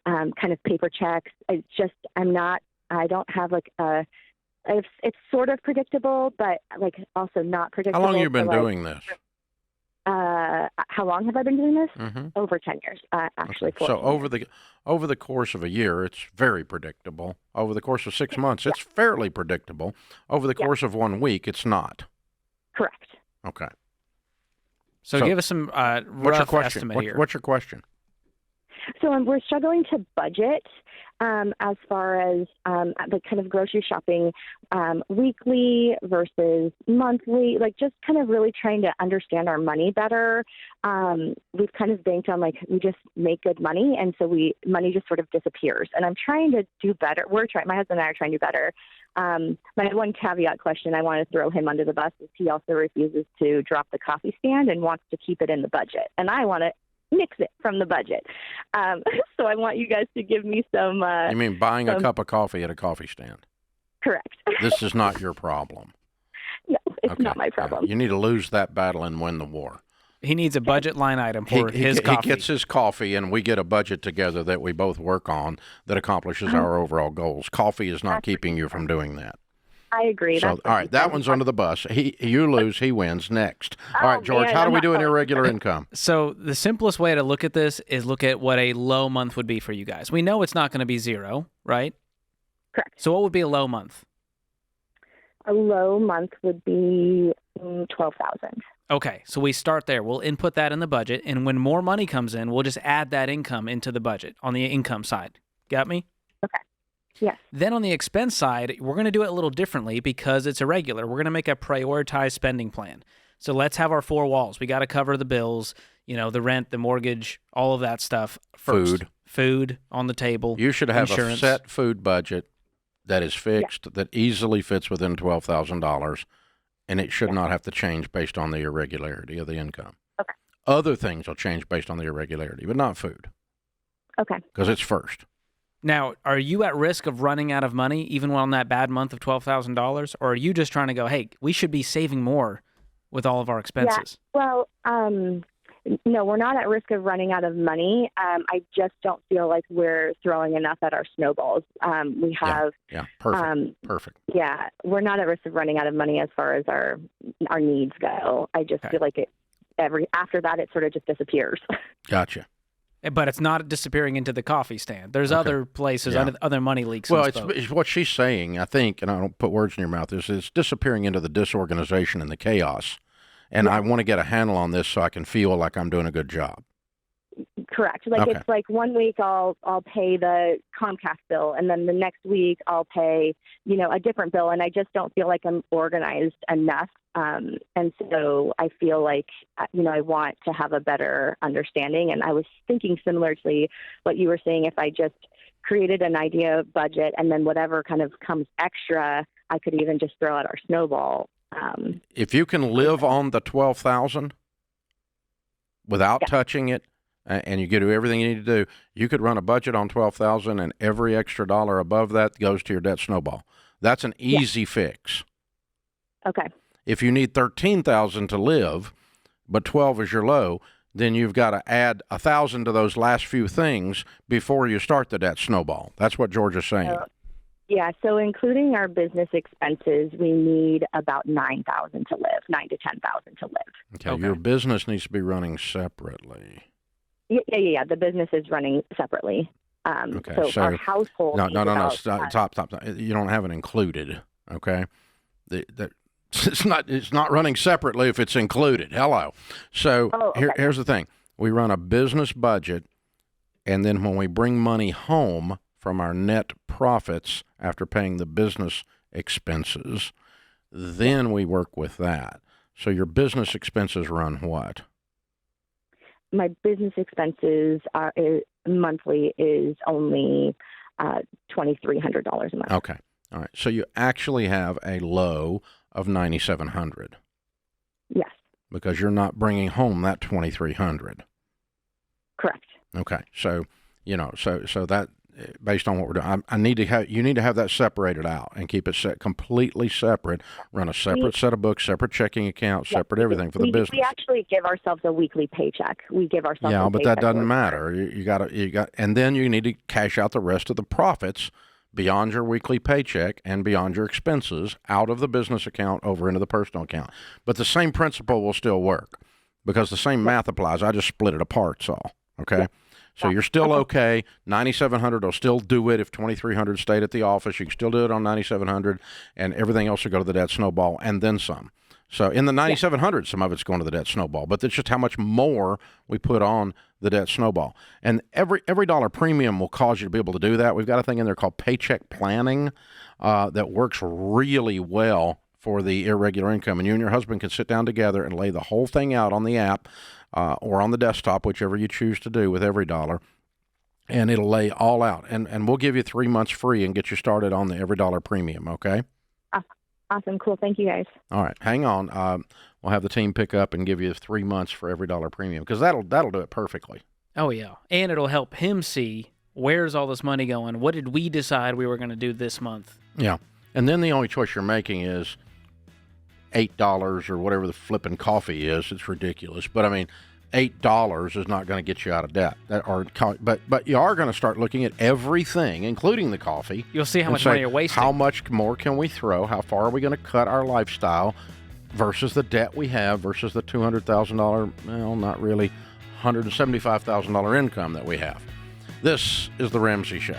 kind of paper checks. I don't have like it's sort of predictable, but like also not predictable. How long have you been doing this? How long have I been doing this? Mm-hmm. Over 10 years, actually. Okay. So over the course of a year, it's very predictable. Over the course of 6 months, it's fairly predictable. Over the course of 1 week, it's not. Correct. Okay. So give us some rough estimate here. What's your question? So So we're struggling to budget as far as the kind of grocery shopping weekly versus monthly, like just kind of really trying to understand our money better. We've kind of banked on we just make good money, and so money just sort of disappears. And I'm trying to do better. My husband and I are trying to do better. My one caveat question I want to throw him under the bus is he also refuses to drop the coffee stand and wants to keep it in the budget. And I want to nix it from the budget. So I want you guys to give me some... you mean buying a cup of coffee at a coffee stand? Correct. This is not your problem. No, it's not my problem. You need to lose that battle and win the war. He needs a budget line item for his coffee. He gets his coffee, and we get a budget together that we both work on that accomplishes our overall goals. Coffee is not keeping you from doing that. I agree. So, all right, that one's under the bus. You lose, he wins. Next. All right, George, man, how do we do an irregular income? So the simplest way to look at this is look at what a low month would be for you guys. We know it's not going to be zero, right? Correct. So what would be a low month? A low month would be $12,000. Okay, so we start there. We'll input that in the budget, and when more money comes in, we'll just add that income into the budget on the income side. Got me? Okay. Yes. Then on the expense side, we're going to do it a little differently because it's irregular. We're going to make a prioritized spending plan. So let's have our four walls. We got to cover the bills, the rent, the mortgage, all of that stuff first. Food on the table. You should have insurance. a set food budget that is fixed, that easily fits within $12,000, and it should not have to change based on the irregularity of the income. Okay. Other things will change based on the irregularity, but not food. Okay. Because it's first. Now, are you at risk of running out of money even on that bad month of $12,000, or are you just trying to go, hey, we should be saving more with all of our expenses? Yeah. Well, no, we're not at risk of running out of money. I just don't feel like we're throwing enough at our snowballs. We have... Yeah, perfect. Perfect. Yeah, we're not at risk of running out of money as far as our needs go. I just feel like after that, it sort of just disappears. Gotcha. But it's not disappearing into the coffee stand. There's other places, other money leaks. Well, it's what she's saying, I think, and I don't put words in your mouth, is it's disappearing into the disorganization and the chaos. And I want to get a handle on this so I can feel like I'm doing a good job. Correct. It's like 1 week I'll pay the Comcast bill, and then the next week I'll pay, a different bill, and I just don't feel like I'm organized enough. And so I feel like, I want to have a better understanding. And I was thinking similarly what you were saying, if I just created an idea of budget and then whatever kind of comes extra, I could even just throw out our snowball. If you can live on the $12,000 without touching it, and you get to do everything you need to do, you could run a budget on $12,000, and every extra dollar above that goes to your debt snowball. That's an easy fix. Okay. If you need $13,000 to live, but 12 is your low, then you've got to add 1,000 to those last few things before you start the debt snowball. That's what Georgia's saying. Yeah, so including our business expenses, we need about $9,000 to live, $9,000 to $10,000 to live. Okay, your business needs to be running separately. Yeah. The business is running separately. So our household. No. Stop. You don't have it included. Okay, it's not running separately if it's included. Hello. So here's the thing: we run a business budget, and then when we bring money home from our net profits after paying the business expenses, then we work with that. So your business expenses run what? My business expenses monthly is only $2,300 a month. Okay. All right. So you actually have a low of $9,700. Yes. Because you're not bringing home that $2,300. Correct. Okay. So, so that based on what we're doing, you need to have that separated out and keep it completely separate. Run a separate set of books, separate checking account, separate everything for the business. We actually give ourselves a weekly paycheck. We give ourselves. Yeah, but that doesn't matter. You got, and then you need to cash out the rest of the profits beyond your weekly paycheck and beyond your expenses out of the business account over into the personal account. But the same principle will still work because the same math applies. I just split it apart, so okay. Yeah. So you're still okay. $9,700 will still do it if $2,300 stayed at the office. You can still do it on $9,700, and everything else will go to the debt snowball and then some. So in the 9,700, some of it's going to the debt snowball, but it's just how much more we put on the debt snowball. And every dollar premium will cause you to be able to do that. We've got a thing in there called paycheck planning that works really well for the irregular income. And you and your husband can sit down together and lay the whole thing out on the app or on the desktop, whichever you choose to do with every dollar. And it'll lay all out. And we'll give you 3 months free and get you started on the every dollar premium, okay? Awesome. Cool. Thank you, guys. All right. Hang on. We'll have the team pick up and give you 3 months for every dollar premium because that'll do it perfectly. Oh, yeah. And it'll help him see where's all this money going? What did we decide we were going to do this month? Yeah. And then the only choice you're making is $8 or whatever the flipping coffee is. It's ridiculous. But, I mean, $8 is not going to get you out of debt. But you are going to start looking at everything, including the coffee. You'll see how much money you're wasting. How much more can we throw? How far are we going to cut our lifestyle versus the debt we have versus the $200,000, well, not really, $175,000 income that we have. This is The Ramsey Show.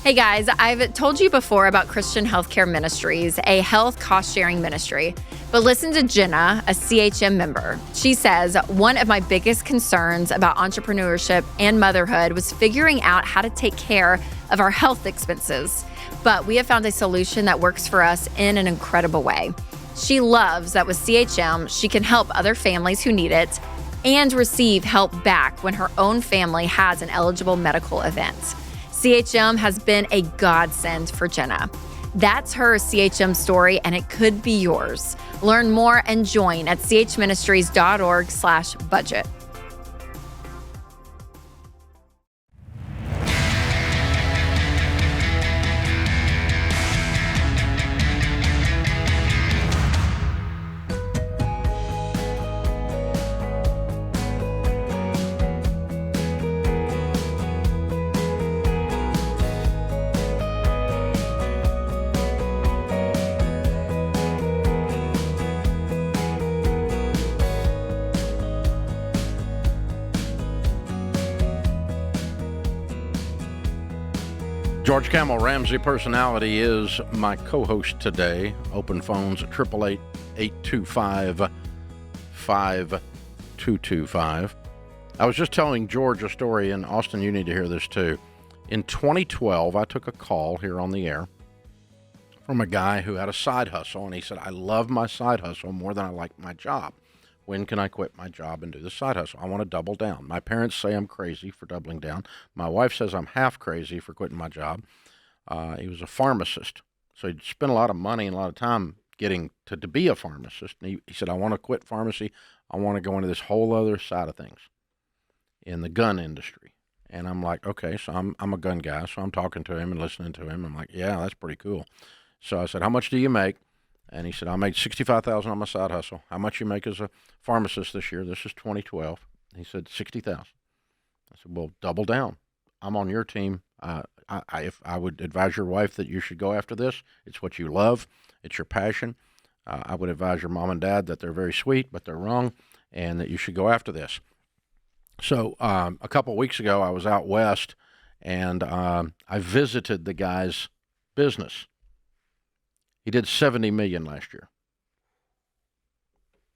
Hey guys, I've told you before about Christian Healthcare Ministries, a health cost-sharing ministry. But listen to Jenna, a CHM member. She says, one of my biggest concerns about entrepreneurship and motherhood was figuring out how to take care of our health expenses. But we have found a solution that works for us in an incredible way. She loves that with CHM, she can help other families who need it and receive help back when her own family has an eligible medical event. CHM has been a godsend for Jenna. That's her CHM story, and it could be yours. Learn more and join at chministries.org/budget. George Camel, Ramsey Personality, is my co-host today. Open phones at 888-825-5225. I was just telling George a story, and Austin, you need to hear this too. In 2012, I took a call here on the air from a guy who had a side hustle, and he said, I love my side hustle more than I like my job. When can I quit my job and do the side hustle? I want to double down. My parents say I'm crazy for doubling down. My wife says I'm half crazy for quitting my job. He was a pharmacist, so he'd spent a lot of money and a lot of time getting to be a pharmacist. And he said, I want to quit pharmacy. I want to go into this whole other side of things in the gun industry. And I'm like, okay, so I'm a gun guy, so I'm talking to him and listening to him. I'm like, yeah, that's pretty cool. So I said, how much do you make? And he said, I made $65,000 on my side hustle. How much you make as a pharmacist this year? This is 2012. He said, $60,000. I said, well, double down. I'm on your team. If I would advise your wife that you should go after this. It's what you love. It's your passion. I would advise your mom and dad that they're very sweet, but they're wrong, and that you should go after this. So a couple of weeks ago, I was out west, and I visited the guy's business. He did $70 million last year.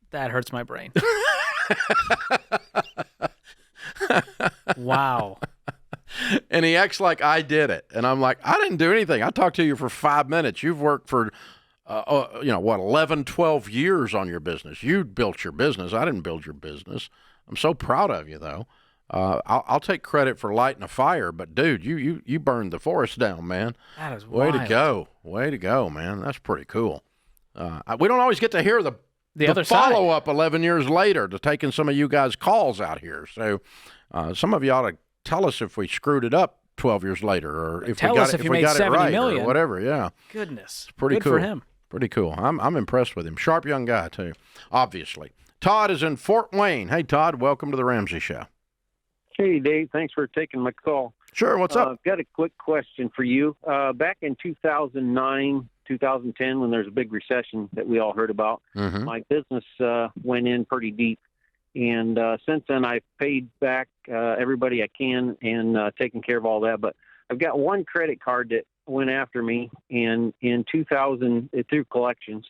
That hurts my brain. Wow. And he acts like I did it. And I'm like, I didn't do anything. I talked to you for 5 minutes. You've worked for, 11, 12 years on your business. You built your business. I didn't build your business. I'm so proud of you, though. I'll take credit for lighting a fire, but dude, you burned the forest down, man. That is wild. Way to go, man. That's pretty cool. We don't always get to hear the other follow up 11 years later to taking some of you guys' calls out here. So some of you ought to tell us if we screwed it up 12 years later, or if tell we got us it, if if you we made got it $70 right, million. or whatever. Yeah, goodness, it's pretty good cool for him. Pretty cool. I'm impressed with him. Sharp young guy too, obviously. Todd is in Fort Wayne. Hey, Todd, welcome to the Ramsey Show. Hey, Dave. Thanks for taking my call. Sure. What's up? I've got a quick question for you. Back in 2009, 2010, when there was a big recession that we all heard about, my business went in pretty deep. And since then, I've paid back everybody I can and taken care of all that. But I've got one credit card that went after me in 2000 through collections.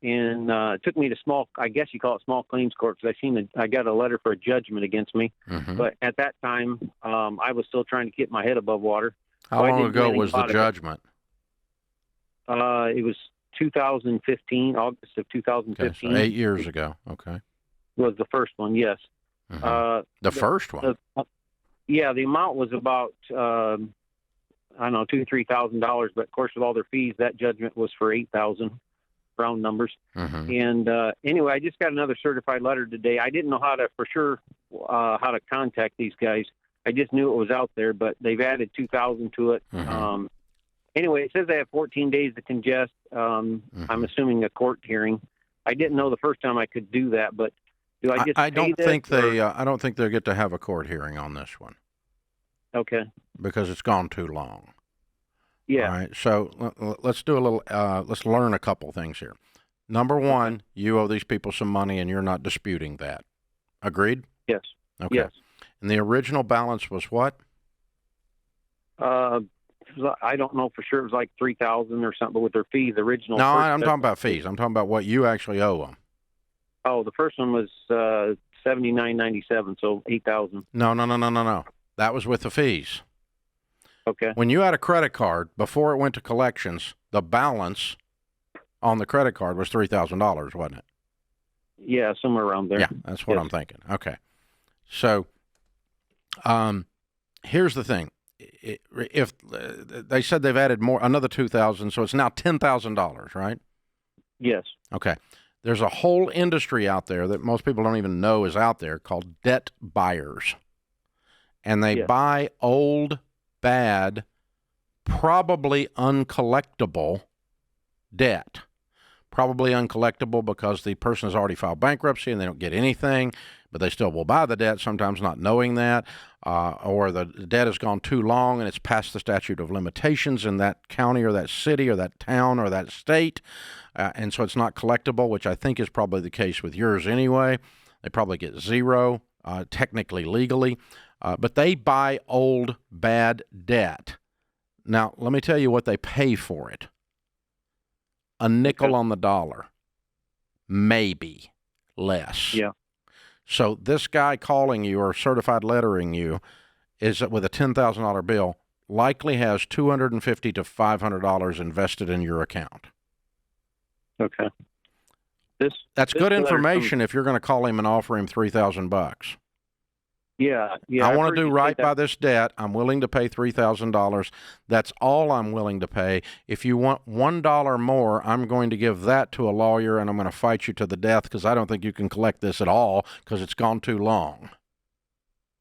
And it took me to I guess you call it small claims court, because I got a letter for a judgment against me. But at that time, I was still trying to get my head above water. How long ago was the judgment? It was 2015, August of 2015. Okay, so 8 years ago. Okay. Was the first one, yes. The first one? Yeah, the amount was about, I don't know, $2,000 to $3,000. But, of course, with all their fees, that judgment was for $8,000. Round numbers. And anyway, I just got another certified letter today. I didn't know how to contact these guys. I just knew it was out there, but they've added $2,000 to it. Anyway, it says they have 14 days to congest. I'm assuming a court hearing. I didn't know the first time I could do that, but do I just? I don't think they get to have a court hearing on this one. Okay. Because it's gone too long. Yeah. All right. So let's do a little. Let's learn a couple things here. Number one, you owe these people some money, and you're not disputing that. Agreed? Yes. Okay. Yes. And the original balance was what? I don't know for sure. It was like $3,000 or something. But with their fees, the original. No, I'm talking about fees. I'm talking about what you actually owe them. Oh, the first one was $79.97, so $8,000. No. That was with the fees. Okay. When you had a credit card, before it went to collections, the balance on the credit card was $3,000, wasn't it? Yeah, somewhere around there. Yeah, that's what I'm thinking. Okay. So here's the thing. If they said they've added another $2,000, so it's now $10,000, right? Yes. Okay. There's a whole industry out there that most people don't even know is out there called debt buyers. And they buy old, bad, probably uncollectible debt. Probably uncollectible because the person has already filed bankruptcy and they don't get anything, but they still will buy the debt, sometimes not knowing that, or the debt has gone too long and it's past the statute of limitations in that county or that city or that town or that state, and so it's not collectible, which I think is probably the case with yours anyway. They probably get zero, technically, legally. But they buy old, bad debt. Now, let me tell you what they pay for it. A nickel on the dollar. Maybe less. Yeah. So this guy calling you or certified lettering you is with a $10,000 bill likely has $250 to $500 invested in your account. Okay. That's good information if you're going to call him and offer him $3,000. Yeah. I want to do right by this debt. I'm willing to pay $3,000. That's all I'm willing to pay. If you want $1 more, I'm going to give that to a lawyer, and I'm going to fight you to the death because I don't think you can collect this at all because it's gone too long.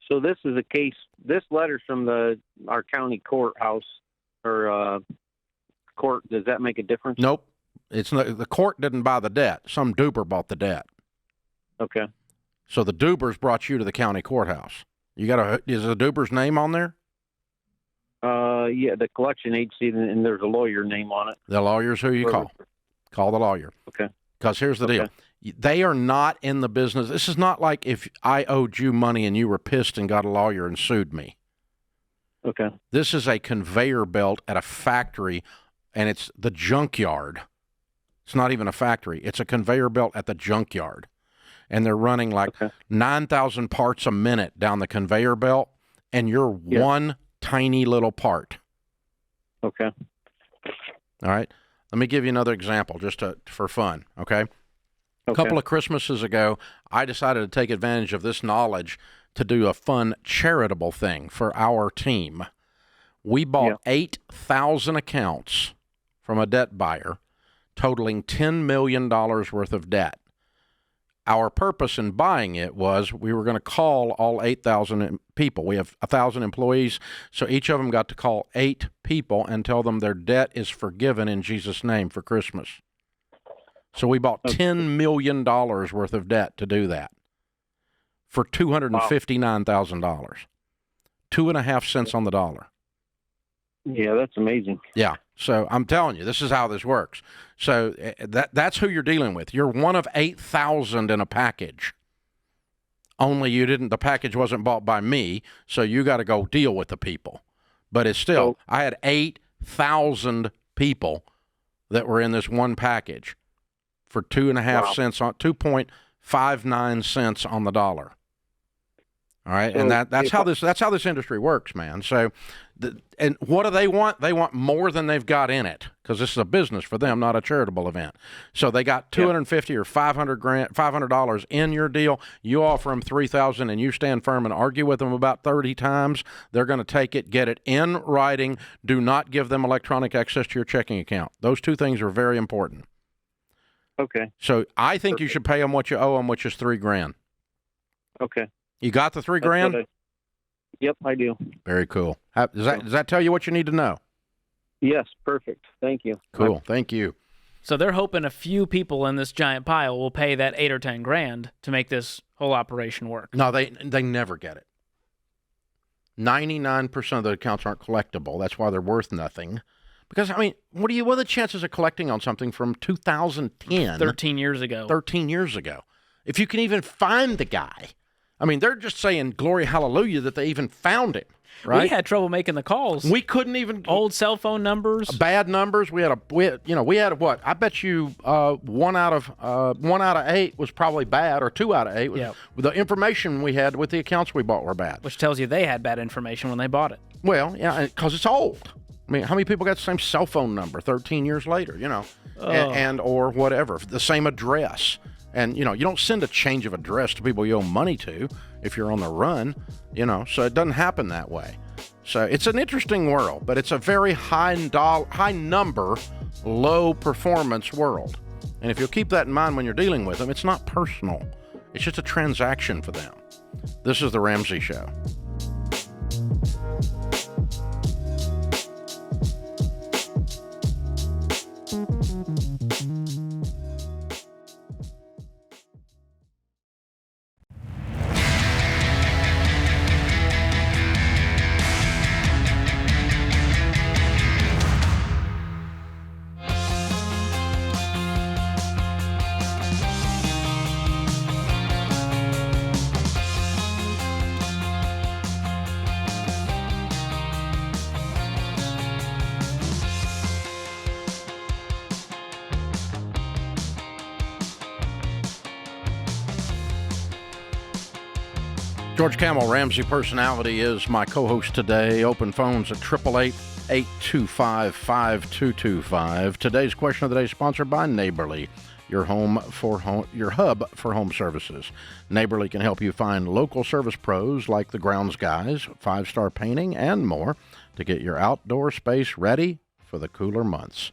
So this is a case. This letter's from our county courthouse or court. Does that make a difference? Nope. It's not, the court didn't buy the debt. Some duper bought the debt. Okay. So the Dubers brought you to the county courthouse. Is the Duber's name on there? Yeah, the collection agency, and there's a lawyer name on it. The lawyer's who you call. Call the lawyer. Okay. Because here's the deal. They are not in the business. This is not like if I owed you money and you were pissed and got a lawyer and sued me. Okay. This is a conveyor belt at a factory, and it's the junkyard. It's not even a factory. It's a conveyor belt at the junkyard. And they're running like 9,000 parts a minute down the conveyor belt, and you're one tiny little part. Okay. All right. Let me give you another example just for fun, okay? A couple of Christmases ago, I decided to take advantage of this knowledge to do a fun charitable thing for our team. We bought 8,000 accounts from a debt buyer, totaling $10 million worth of debt. Our purpose in buying it was we were going to call all 8,000 people. We have 1,000 employees, so each of them got to call 8 people and tell them their debt is forgiven in Jesus' name for Christmas. So we bought $10 million worth of debt to do that for $259,000. 2.5 cents on the dollar. Yeah, that's amazing. Yeah. So I'm telling you, this is how this works. So that's who you're dealing with. You're one of 8,000 in a package. Only the package wasn't bought by me, so you got to go deal with the people. But it's still, I had 8,000 people that were in this one package for 2.5 cents on 2.59 cents on the dollar. All right, and that's how this industry works, man. So, and what do they want? They want more than they've got in it, because this is a business for them, not a charitable event. So they got $250 or $500 in your deal. You offer them $3,000, and you stand firm and argue with them about 30 times. They're going to take it, get it in writing. Do not give them electronic access to your checking account. Those two things are very important. Okay. So I think you should pay them what you owe them, which is $3,000. Okay. You got the $3,000? Yep, I do. Very cool. Does that tell you what you need to know? Yes, perfect. Thank you. Cool. Thank you. So they're hoping a few people in this giant pile will pay that $8,000 or $10,000 to make this whole operation work. No, they never get it. 99% of the accounts aren't collectible. That's why they're worth nothing. Because, I mean, what are the chances of collecting on something from 2010? 13 years ago. 13 years ago. If you can even find the guy. I mean, they're just saying glory hallelujah that they even found him, right? We had trouble making the calls. We couldn't even old cell phone numbers, bad numbers. We had what? I bet you 1 out of 8 was probably bad, or 2 out of 8 was the information we had with the accounts we bought were bad. Which tells you they had bad information when they bought it. Well, yeah, because it's old. I mean, how many people got the same cell phone number 13 years later? And or whatever, the same address. And, you don't send a change of address to people you owe money to if you're on the run, so it doesn't happen that way. So it's an interesting world, but it's a very high number, low performance world. And if you'll keep that in mind when you're dealing with them, it's not personal. It's just a transaction for them. This is The Ramsey Show. George Camel, Ramsey Personality, is my co-host today. Open phones at 888-825-5225. Today's question of the day is sponsored by Neighborly, your hub for home services. Neighborly can help you find local service pros like the grounds guys, 5-star painting, and more to get your outdoor space ready for the cooler months.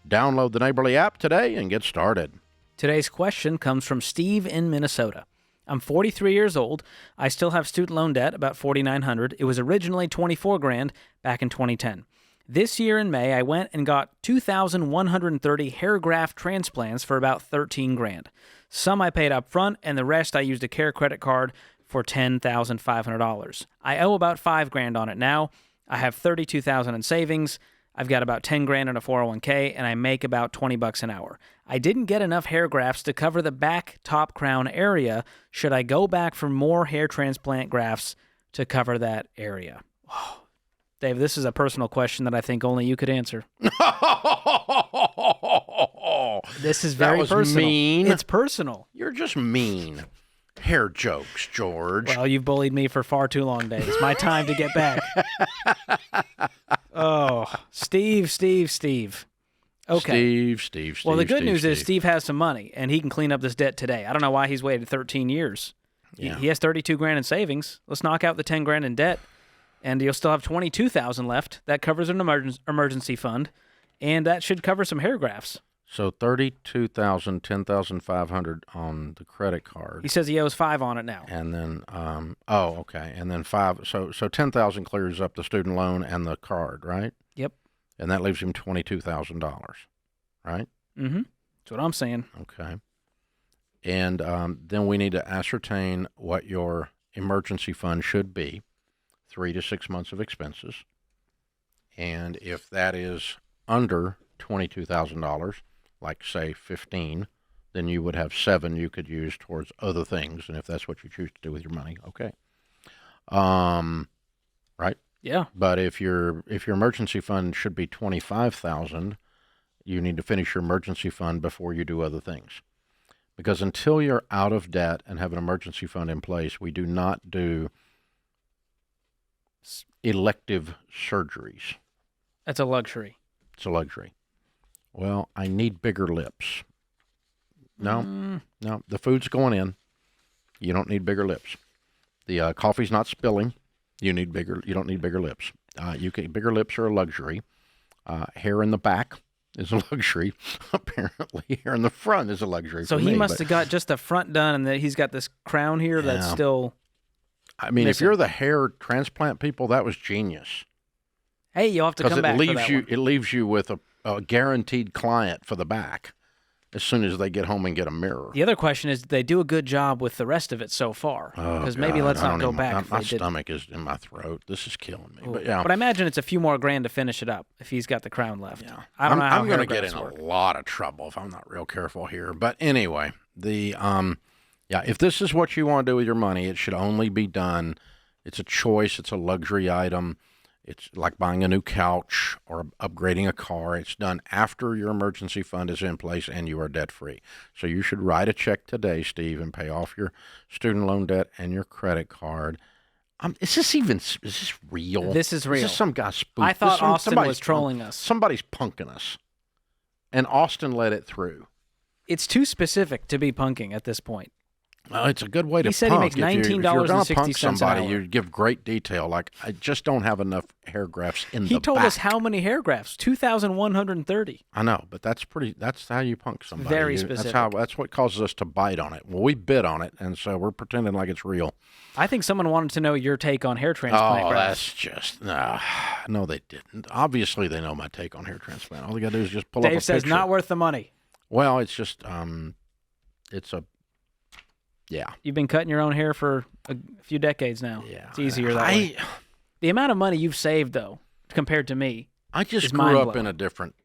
Download the Neighborly app today and get started. Today's question comes from Steve in Minnesota. I'm 43 years old. I still have student loan debt, about $4,900. It was originally $24,000 back in 2010. This year in May, I went and got 2,130 hair graft transplants for about $13,000. Some I paid up front, and the rest I used a care credit card for $10,500. I owe about $5,000 on it now. I have $32,000 in savings. I've got about $10,000 in a 401k, and I make about $20 an hour. I didn't get enough hair grafts to cover the back top crown area. Should I go back for more hair transplant grafts to cover that area? Oh, Dave, this is a personal question that I think only you could answer. This is very personal. Mean. It's personal. You're just mean. Hair jokes, George. Well, you've bullied me for far too long, Dave. It's my time to get back. Oh, Steve. Okay. Steve. Well, the good news is Steve has some money, and he can clean up this debt today. I don't know why he's waited 13 years. Yeah. He has $32,000 in savings. Let's knock out the $10,000 in debt, and you'll still have $22,000 left. That covers an emergency fund, and that should cover some hair grafts. So $32,000, $10,500 on the credit card. He says he owes $5,000 on it now. And then, okay, and then $5,000. So $10,000 clears up the student loan and the card, right? Yep. And that leaves him $22,000, right? Mm-hmm. That's what I'm saying. Okay. And then we need to ascertain what your emergency fund should be. 3 to 6 months of expenses. And if that is under $22,000, like say 15, then you would have 7 you could use towards other things. And if that's what you choose to do with your money, okay. Right? Yeah. But if your emergency fund should be $25,000, you need to finish your emergency fund before you do other things. Because until you're out of debt and have an emergency fund in place, we do not do elective surgeries. That's a luxury. It's a luxury. Well, I need bigger lips. No, no, the food's going in. You don't need bigger lips. The coffee's not spilling. You don't need bigger lips. Bigger lips are a luxury. Hair in the back is a luxury. Apparently, hair in the front is a luxury. So for he me, must have got just the front done, and that he's got this crown here that's still. I mean, missing. if you're the hair transplant people, that was genius. Hey, you'll have to come back for that one. It leaves you with a guaranteed client for the back as soon as they get home and get a mirror. The other question is, did they do a good job with the rest of it so far? Because maybe let's not go back. My stomach is in my throat. This is killing me. Ooh. But yeah. But I imagine it's a few more grand to finish it up if he's got the crown left. Yeah. I don't know how I'm going to get in work. a lot of trouble if I'm not real careful here. But anyway, if this is what you want to do with your money, it should only be done. It's a choice. It's a luxury item. It's like buying a new couch or upgrading a car. It's done after your emergency fund is in place and you are debt-free. So you should write a check today, Steve, and pay off your student loan debt and your credit card. Is this real? This is real. Is this some guy spoof? I thought Austin was trolling us. Somebody's punking us. And Austin let it through. It's too specific to be punking at this point. Well, it's a good way to punk. He said he makes $19.60 If you're going to punk somebody, an hour. you give great detail. Like, I just don't have enough hair grafts in the back. He told us how many hair grafts, 2,130. I know, but that's how you punk somebody. Very specific. That's what causes us to bite on it. Well, we bit on it, and so we're pretending like it's real. I think someone wanted to know your take on hair transplant grafts. That's just, no, they didn't. Obviously, they know my take on hair transplant. All they got to do is just pull Dave up a picture. says not worth the money. Well, it's just, yeah. You've been cutting your own hair for a few decades now. Yeah. It's easier that way. The amount of money you've saved, though, compared to me, I just grew up in a different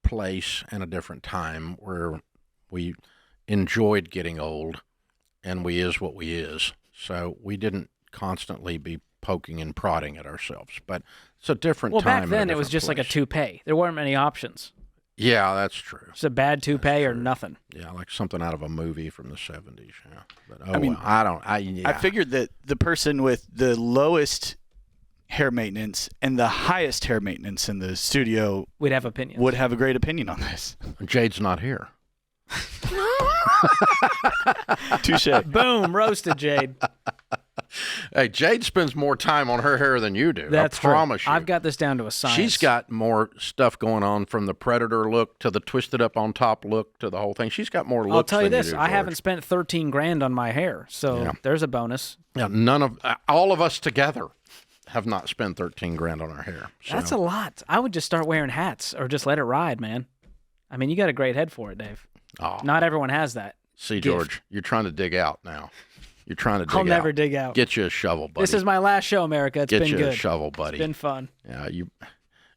place and a different time where we enjoyed getting old, and we is what we is. So we didn't constantly be poking and prodding at ourselves. But it's a different time. Well, back then it was just like a toupee. There weren't many options. Yeah, that's true. It's a bad toupee or nothing. Yeah, like something out of a movie from the 70s. Yeah, but I figured that the person with the lowest hair maintenance and the highest hair maintenance in the studio would have opinions. Would have a great opinion on this. Jade's not here. Touche. Boom, roasted Jade. Hey, Jade spends more time on her hair than you do. That's I promise true. you. I've got this down to a science. She's got more stuff going on, from the Predator look to the twisted up on top look to the whole thing. She's got more looks. I'll tell you this: do, I haven't spent $13,000 on my hair, so there's a bonus. Yeah, all of us together have not spent $13,000 on our hair. So. That's a lot. I would just start wearing hats or just let it ride, man. I mean, you got a great head for it, Dave. Oh. Not everyone has that. See, George, you're trying to dig out now. You're trying to dig out. I'll never dig out. Get you a shovel, buddy. This is my last show, America. It's been good. Get you a shovel, buddy. It's been fun. Yeah,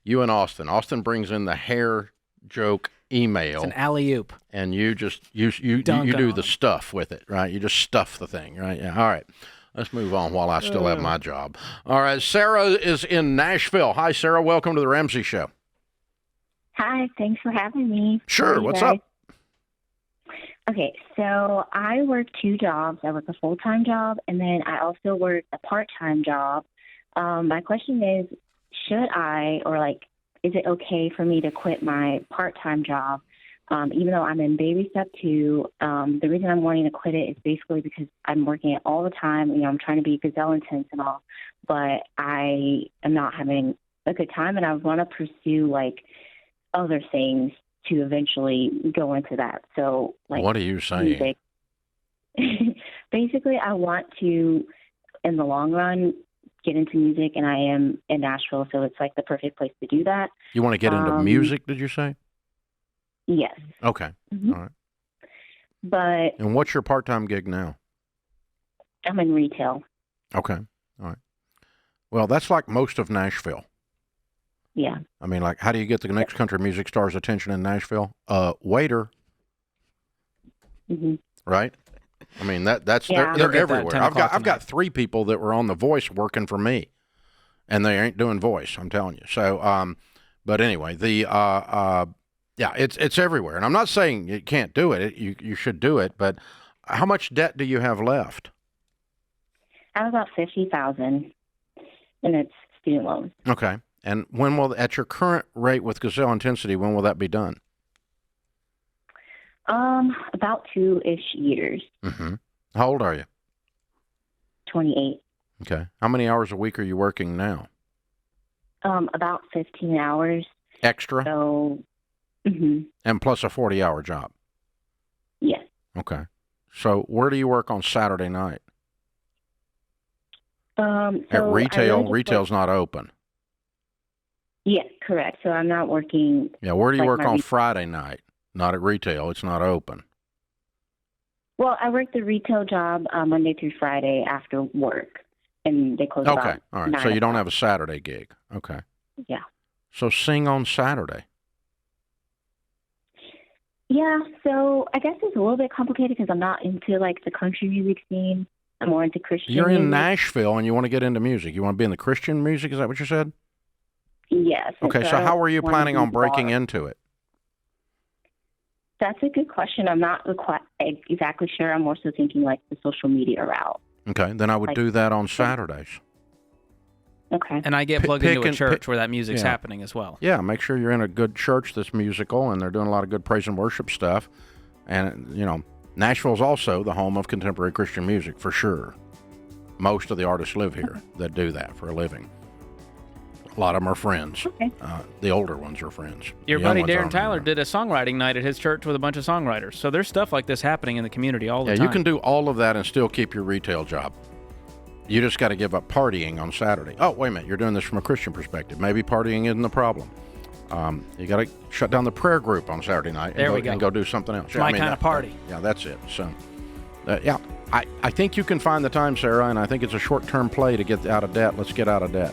you and Austin. Austin brings in the hair joke email. It's an alley-oop. And you just you do the stuff with it, right? You just stuff the thing, right? Yeah. All right. Let's move on while I still have my job. All right. Sarah is in Nashville. Hi, Sarah. Welcome to the Ramsey Show. Hi. Thanks for having me. Sure. What's up? Okay, so I work 2 jobs. I work a full-time job, and then I also work a part-time job. My question is, should I, or is it okay for me to quit my part-time job, even though I'm in baby step 2? The reason I'm wanting to quit it is basically because I'm working it all the time. I'm trying to be gazelle intense and all, but I am not having a good time, and I want to pursue, other things to eventually go into that. So, what are you saying? Music. Basically, I want to, in the long run, get into music, and I am in Nashville, so it's the perfect place to do that. You want to get into music, did you say? Yes. Okay. Mm-hmm. All right. But. And what's your part-time gig now? I'm in retail. Okay. All right. Well, that's like most of Nashville. Yeah. I mean, like, how do you get the next country music star's attention in Nashville? Waiter. Mm-hmm. Right? I mean, that's Yeah. they're everywhere. I've got 3 people that were on The Voice working for me, and they ain't doing voice. I'm telling you. So, but anyway, yeah, it's everywhere. And I'm not saying you can't do it. You should do it. But how much debt do you have left? I have about $50,000, and it's student loans. Okay. And when will, at your current rate with Gazelle Intensity, when will that be done? About 2-ish years. Mm-hmm. How old are you? 28. Okay. How many hours a week are you working now? About 15 hours. Extra? So, And plus a 40-hour job? Yes. Okay. So where do you work on Saturday night? At retail? Retail's not open. Yes, correct. So I'm not working. Yeah, where do you work on Friday night? Not at retail. It's not open. Well, I work the retail job Monday through Friday after work, and they close about 9 Okay, all right. So you don't have a Saturday gig. Okay. Yeah. So sing on Saturday. Yeah, so I guess it's a little bit complicated because I'm not into, like, the country music scene. I'm more into Christian You're music. in Nashville and you want to get into music. You want to be in the Christian music? Is that what you said? Yes. Okay, so how are you planning on breaking into it? That's a good question. I'm not exactly sure. I'm more so thinking like the social media route. Okay, then I would do that on Saturdays. Okay. And I get plugged into a church where that music's happening as well. Yeah, make sure you're in a good church that's musical and they're doing a lot of good praise and worship stuff. And, you know, Nashville's also the home of contemporary Christian music, for sure. Most of the artists live here that do that for a living. A lot of them are friends. Okay. The older ones are friends. Your buddy Darren Tyler did a songwriting night at his church with a bunch of songwriters. So there's stuff like this happening in the community all the time. Yeah, you can do all of that and still keep your retail job. You just got to give up partying on Saturday. Oh, wait a minute. You're doing this from a Christian perspective. Maybe partying isn't the problem. You got to shut down the prayer group on Saturday night and go do something else. It's my kind of party. Yeah, that's it. So, I think you can find the time, Sarah, and I think it's a short-term play to get out of debt. Let's get out of debt.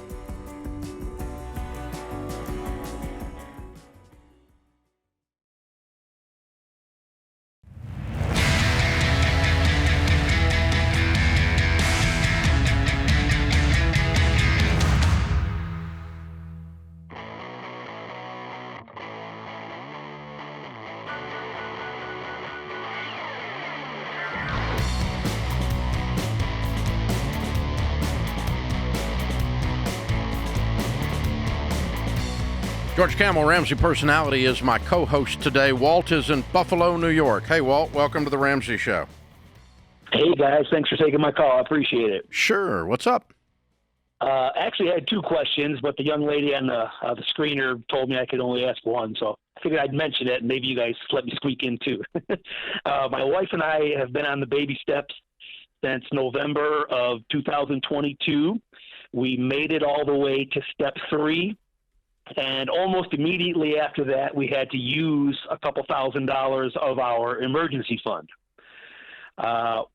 George Camel, Ramsey Personality, is my co-host today. Walt is in Buffalo, New York. Hey, Walt, welcome to the Ramsey Show. Hey, guys. Thanks for taking my call. I appreciate it. Sure. What's up? Actually, I had 2 questions, but the young lady on the screener told me I could only ask one, so I figured I'd mention it, and maybe you guys let me squeak in, too. My wife and I have been on the baby steps since November of 2022. We made it all the way to step 3. And almost immediately after that, we had to use a couple $1,000s of our emergency fund.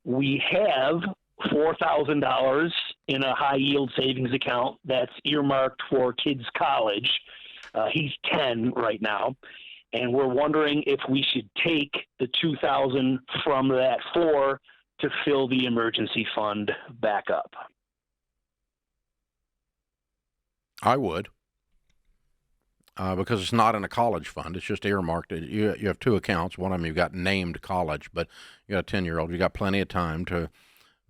We have $4,000 in a high-yield savings account that's earmarked for kids' college. He's 10 right now, and we're wondering if we should take the $2,000 from that 4 to fill the emergency fund back up. I would. Because it's not in a college fund. It's just earmarked. You have 2 accounts. One of them you've got named college, but you got a 10-year-old. You got plenty of time to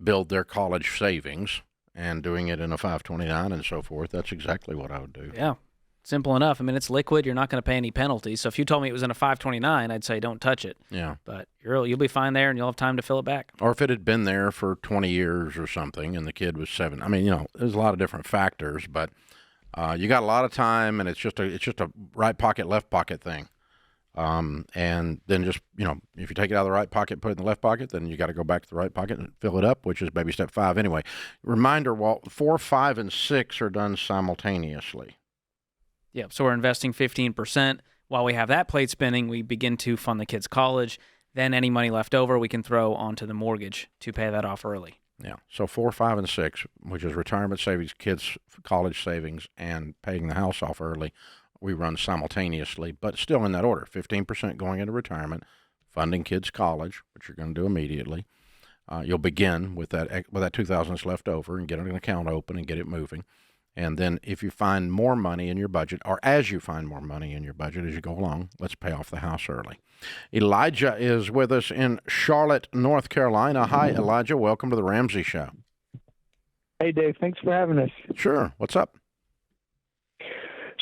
build their college savings and doing it in a 529 and so forth. That's exactly what I would do. Yeah, simple enough. I mean, it's liquid. You're not going to pay any penalties. So if you told me it was in a 529, I'd say don't touch it. Yeah. But you'll be fine there, and you'll have time to fill it back. Or if it had been there for 20 years or something and the kid was 7. I mean, there's a lot of different factors, but you got a lot of time, and it's just a right pocket, left pocket thing. And then just, if you take it out of the right pocket, put it in the left pocket, then you got to go back to the right pocket and fill it up, which is baby step 5 anyway. Reminder, Walt, 4, 5, and 6 are done simultaneously. Yep. So we're investing 15%. While we have that plate spinning, we begin to fund the kids' college. Then any money left over, we can throw onto the mortgage to pay that off early. Yeah. So 4, 5, and 6, which is retirement savings, kids' college savings, and paying the house off early, we run simultaneously, but still in that order. 15% going into retirement, funding kids' college, which you're going to do immediately. You'll begin with that $2,000 that's left over and get an account open and get it moving. And then if you find more money in your budget, or as you find more money in your budget as you go along, let's pay off the house early. Elijah is with us in Charlotte, North Carolina. Hi, Elijah. Welcome to the Ramsey Show. Hey, Dave. Thanks for having us. Sure. What's up?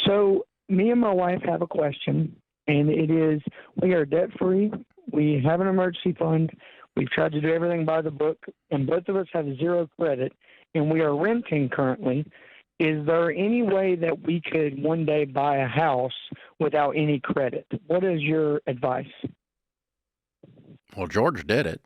So me and my wife have a question, and it is, we are debt-free. We have an emergency fund. We've tried to do everything by the book, and both of us have zero credit, and we are renting currently. Is there any way that we could one day buy a house without any credit? What is your advice? Well, George did it.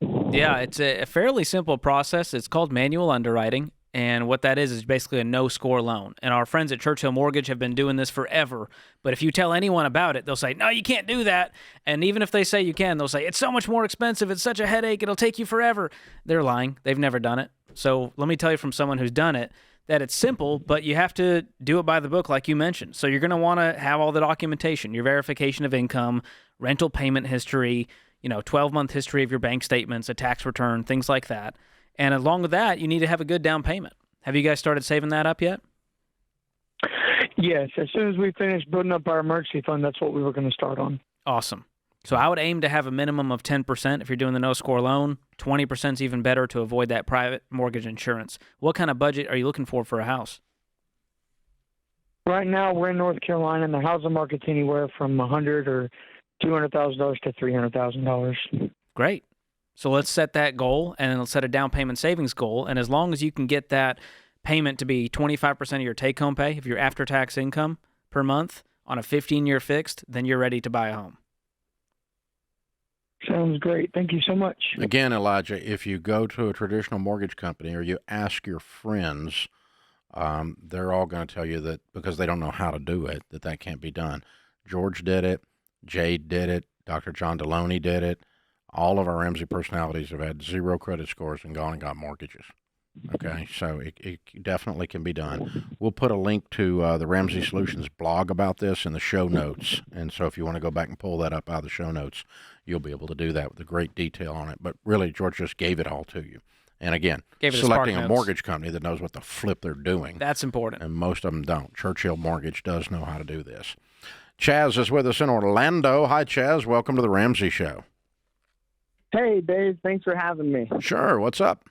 Yeah, it's a fairly simple process. It's called manual underwriting, and what that is basically a no-score loan. And our friends at Churchill Mortgage have been doing this forever, but if you tell anyone about it, they'll say, no, you can't do that. And even if they say you can, they'll say, it's so much more expensive, it's such a headache, it'll take you forever. They're lying. They've never done it. So let me tell you from someone who's done it, that it's simple, but you have to do it by the book like you mentioned. So you're going to want to have all the documentation, your verification of income, rental payment history, 12-month history of your bank statements, a tax return, things like that. And along with that, you need to have a good down payment. Have you guys started saving that up yet? Yes. As soon as we finish building up our emergency fund, that's what we were going to start on. Awesome. So I would aim to have a minimum of 10% if you're doing the no-score loan. 20% is even better to avoid that private mortgage insurance. What kind of budget are you looking for a house? Right now, we're in North Carolina, and the housing market's anywhere from $100,000 or $200,000 to $300,000. Great. So let's set that goal, and let's set a down payment savings goal. And as long as you can get that payment to be 25% of your take-home pay, if your after-tax income per month on a 15-year fixed, then you're ready to buy a home. Sounds great. Thank you so much. Again, Elijah, if you go to a traditional mortgage company or you ask your friends, they're all going to tell you that because they don't know how to do it, that can't be done. George did it. Jade did it. Dr. John Deloney did it. All of our Ramsey personalities have had zero credit scores and gone and got mortgages. Okay, so it definitely can be done. We'll put a link to the Ramsey Solutions blog about this in the show notes. And so if you want to go back and pull that up out of the show notes, you'll be able to do that with a great detail on it. But really, George just gave it all to you. And again, selecting a mortgage company that knows what the flip they're doing. That's important. And most of them don't. Churchill Mortgage does know how to do this. Chaz is with us in Orlando. Hi, Chaz. Welcome to the Ramsey Show. Hey, Dave. Thanks for having me. Sure. What's up?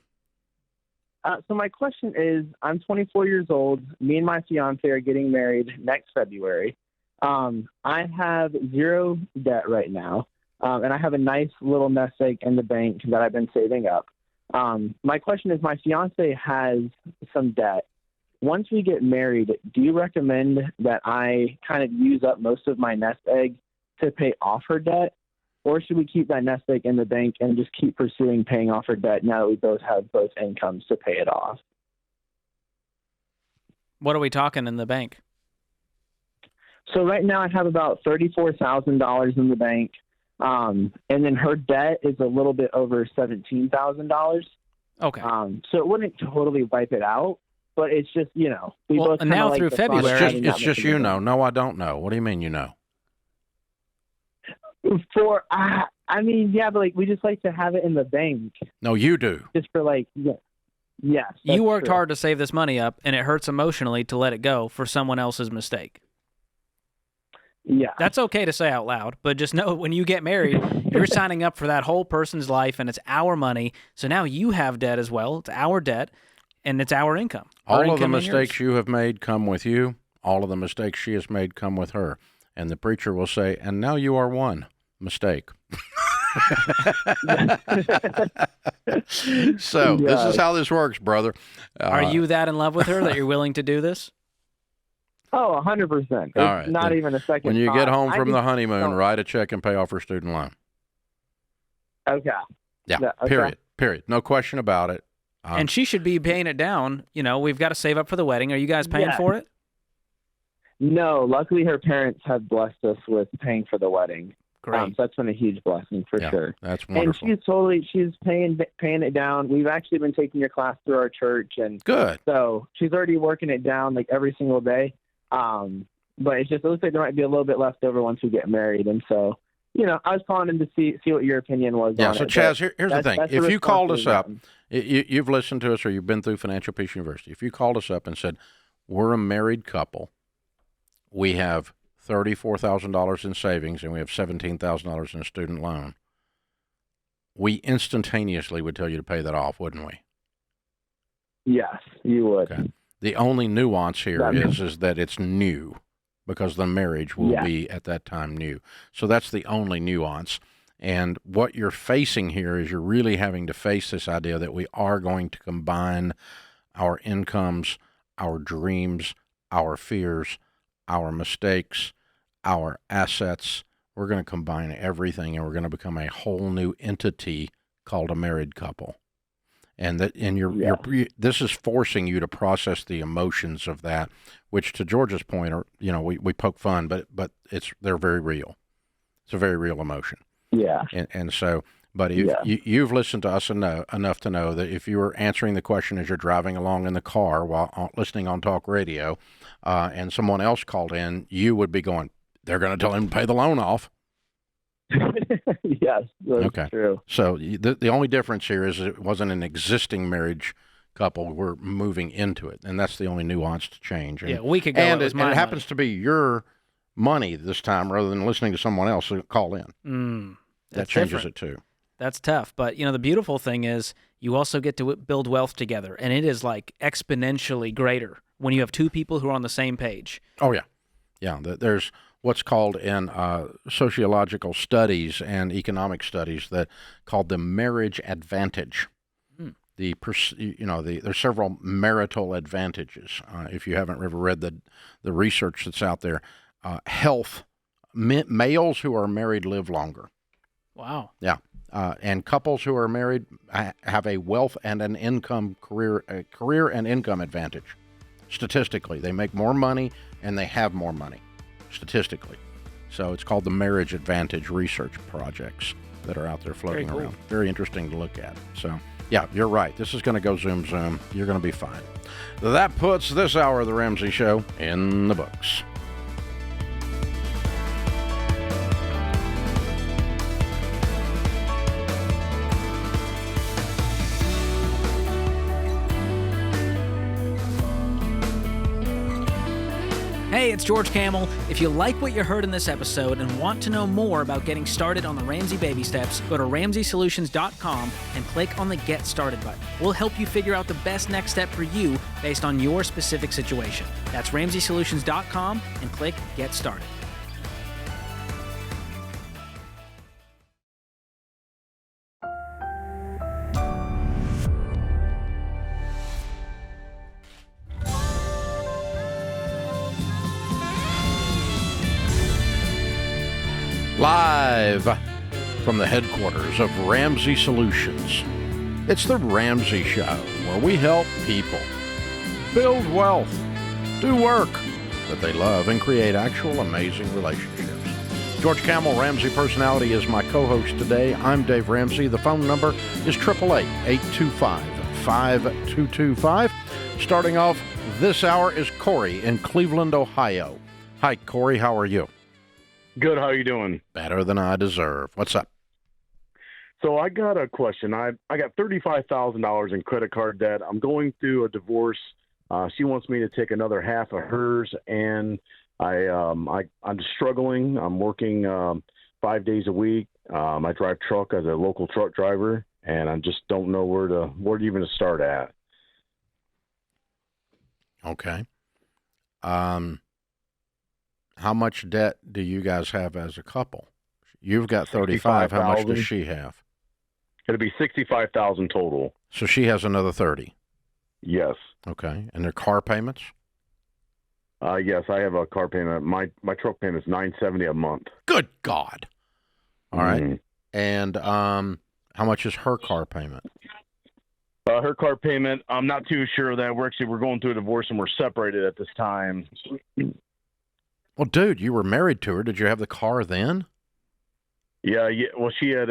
So my question is, I'm 24 years old. Me and my fiance are getting married next February. I have zero debt right now, and I have a nice little nest egg in the bank that I've been saving up. My question is, my fiance has some debt. Once we get married, do you recommend that I kind of use up most of my nest egg to pay off her debt? Or should we keep that nest egg in the bank and just keep pursuing paying off her debt now that we both have both incomes to pay it off? What are we talking in the bank? So right now I have about $34,000 in the bank. And then her debt is a little bit over $17,000. Okay. So it wouldn't totally wipe it out, but it's just, we both and now like through February. It's just you know. No, I don't know. What do you mean you know? But we just like to have it in the bank. No, you do. Just for yes. You worked hard to save this money up, and it hurts emotionally to let it go for someone else's mistake. Yeah. That's okay to say out loud, but just know when you get married, you're signing up for that whole person's life, and it's our money. So now you have debt as well. It's our debt, and it's our income. All of the mistakes you have made come with you. All of the mistakes she has made come with her. And the preacher will say, and now you are one mistake. So this is how this works, brother. Are you that in love with her that you're willing to do this? Oh, 100%. It's all right, not even a second When you thought. get home from the honeymoon, write a check and pay off her student loan. Okay. Yeah, okay. Period. No question about it. And she should be paying it down. We've got to save up for the wedding. Are you guys paying for it? No, luckily her parents have blessed us with paying for the wedding. Great. So that's been a huge blessing for sure. That's wonderful. And she's paying it down. We've actually been taking your class through our church, and good. So she's already working it down like every single day. But it looks like there might be a little bit left over once we get married, and so I was calling in to see what your opinion was. Yeah. On So it. Chaz, here's the thing: if you called us up, you've listened to us or you've been through Financial Peace University. If you called us up and said, "We're a married couple, we have $34,000 in savings, and we have $17,000 in a student loan," we instantaneously would tell you to pay that off, wouldn't we? Yes, you would. Okay. The only nuance here is that it's new, because the marriage will be at that time new. So that's the only nuance. And what you're facing here is you're really having to face this idea that we are going to combine our incomes, our dreams, our fears, our mistakes, our assets. We're going to combine everything, and we're going to become a whole new entity called a married couple. And this is forcing you to process the emotions of that, which, to George's point, are we poke fun, but they're very real. It's a very real emotion. Yeah. And so, but you've listened to us enough to know that if you were answering the question as you're driving along in the car while listening on talk radio, and someone else called in, you would be going, "They're going to tell him to pay the loan off." Yes, that's true. So the only difference here is it wasn't an existing marriage couple. We're moving into it, and that's the only nuanced change. And, a week ago, and it happens to be your money this time rather than listening to someone else call in. That changes it too. That's tough. But, the beautiful thing is you also get to build wealth together, and it is like exponentially greater when you have two people who are on the same page. Oh, yeah. Yeah, there's what's called in sociological studies and economic studies that called the marriage advantage. There's several marital advantages. If you haven't ever read the research that's out there, health, males who are married live longer. Wow. Yeah. And couples who are married have a wealth and an income career and income advantage. Statistically, they make more money and they have more money. Statistically. So it's called the marriage advantage research projects that are out there floating around. Very interesting to look at. So, yeah, you're right. This is going to go zoom, zoom. You're going to be fine. That puts this hour of the Ramsey Show in the books. Hey, it's George Camel. If you like what you heard in this episode and want to know more about getting started on the Ramsey baby steps, go to RamseySolutions.com and click on the Get Started button. We'll help you figure out the best next step for you based on your specific situation. That's RamseySolutions.com and click Get Started. Live from the headquarters of Ramsey Solutions, it's the Ramsey Show, where we help people build wealth, do work that they love, and create actual amazing relationships. George Camel, Ramsey Personality, is my co-host today. I'm Dave Ramsey. The phone number is 888-825-5225. Starting off this hour is Corey in Cleveland, Ohio. Hi, Corey. How are you? Good. How are you doing? Better than I deserve. What's up? So I got a question. I got $35,000 in credit card debt. I'm going through a divorce. She wants me to take another half of hers, and I'm just struggling. I'm working 5 days a week. I drive truck as a local truck driver, and I just don't know where to even start at. Okay. How much debt do you guys have as a couple? You've got 35. How much does she have? It'll be 65,000 total. So she has another 30. Yes. Okay. And their car payments? Yes, I have a car payment. My truck payment is $970 a month. Good God! All right. And how much is her car payment? Her car payment, I'm not too sure of that. We're going through a divorce and we're separated at this time. Well, dude, you were married to her. Did you have the car then? Yeah. Well, she had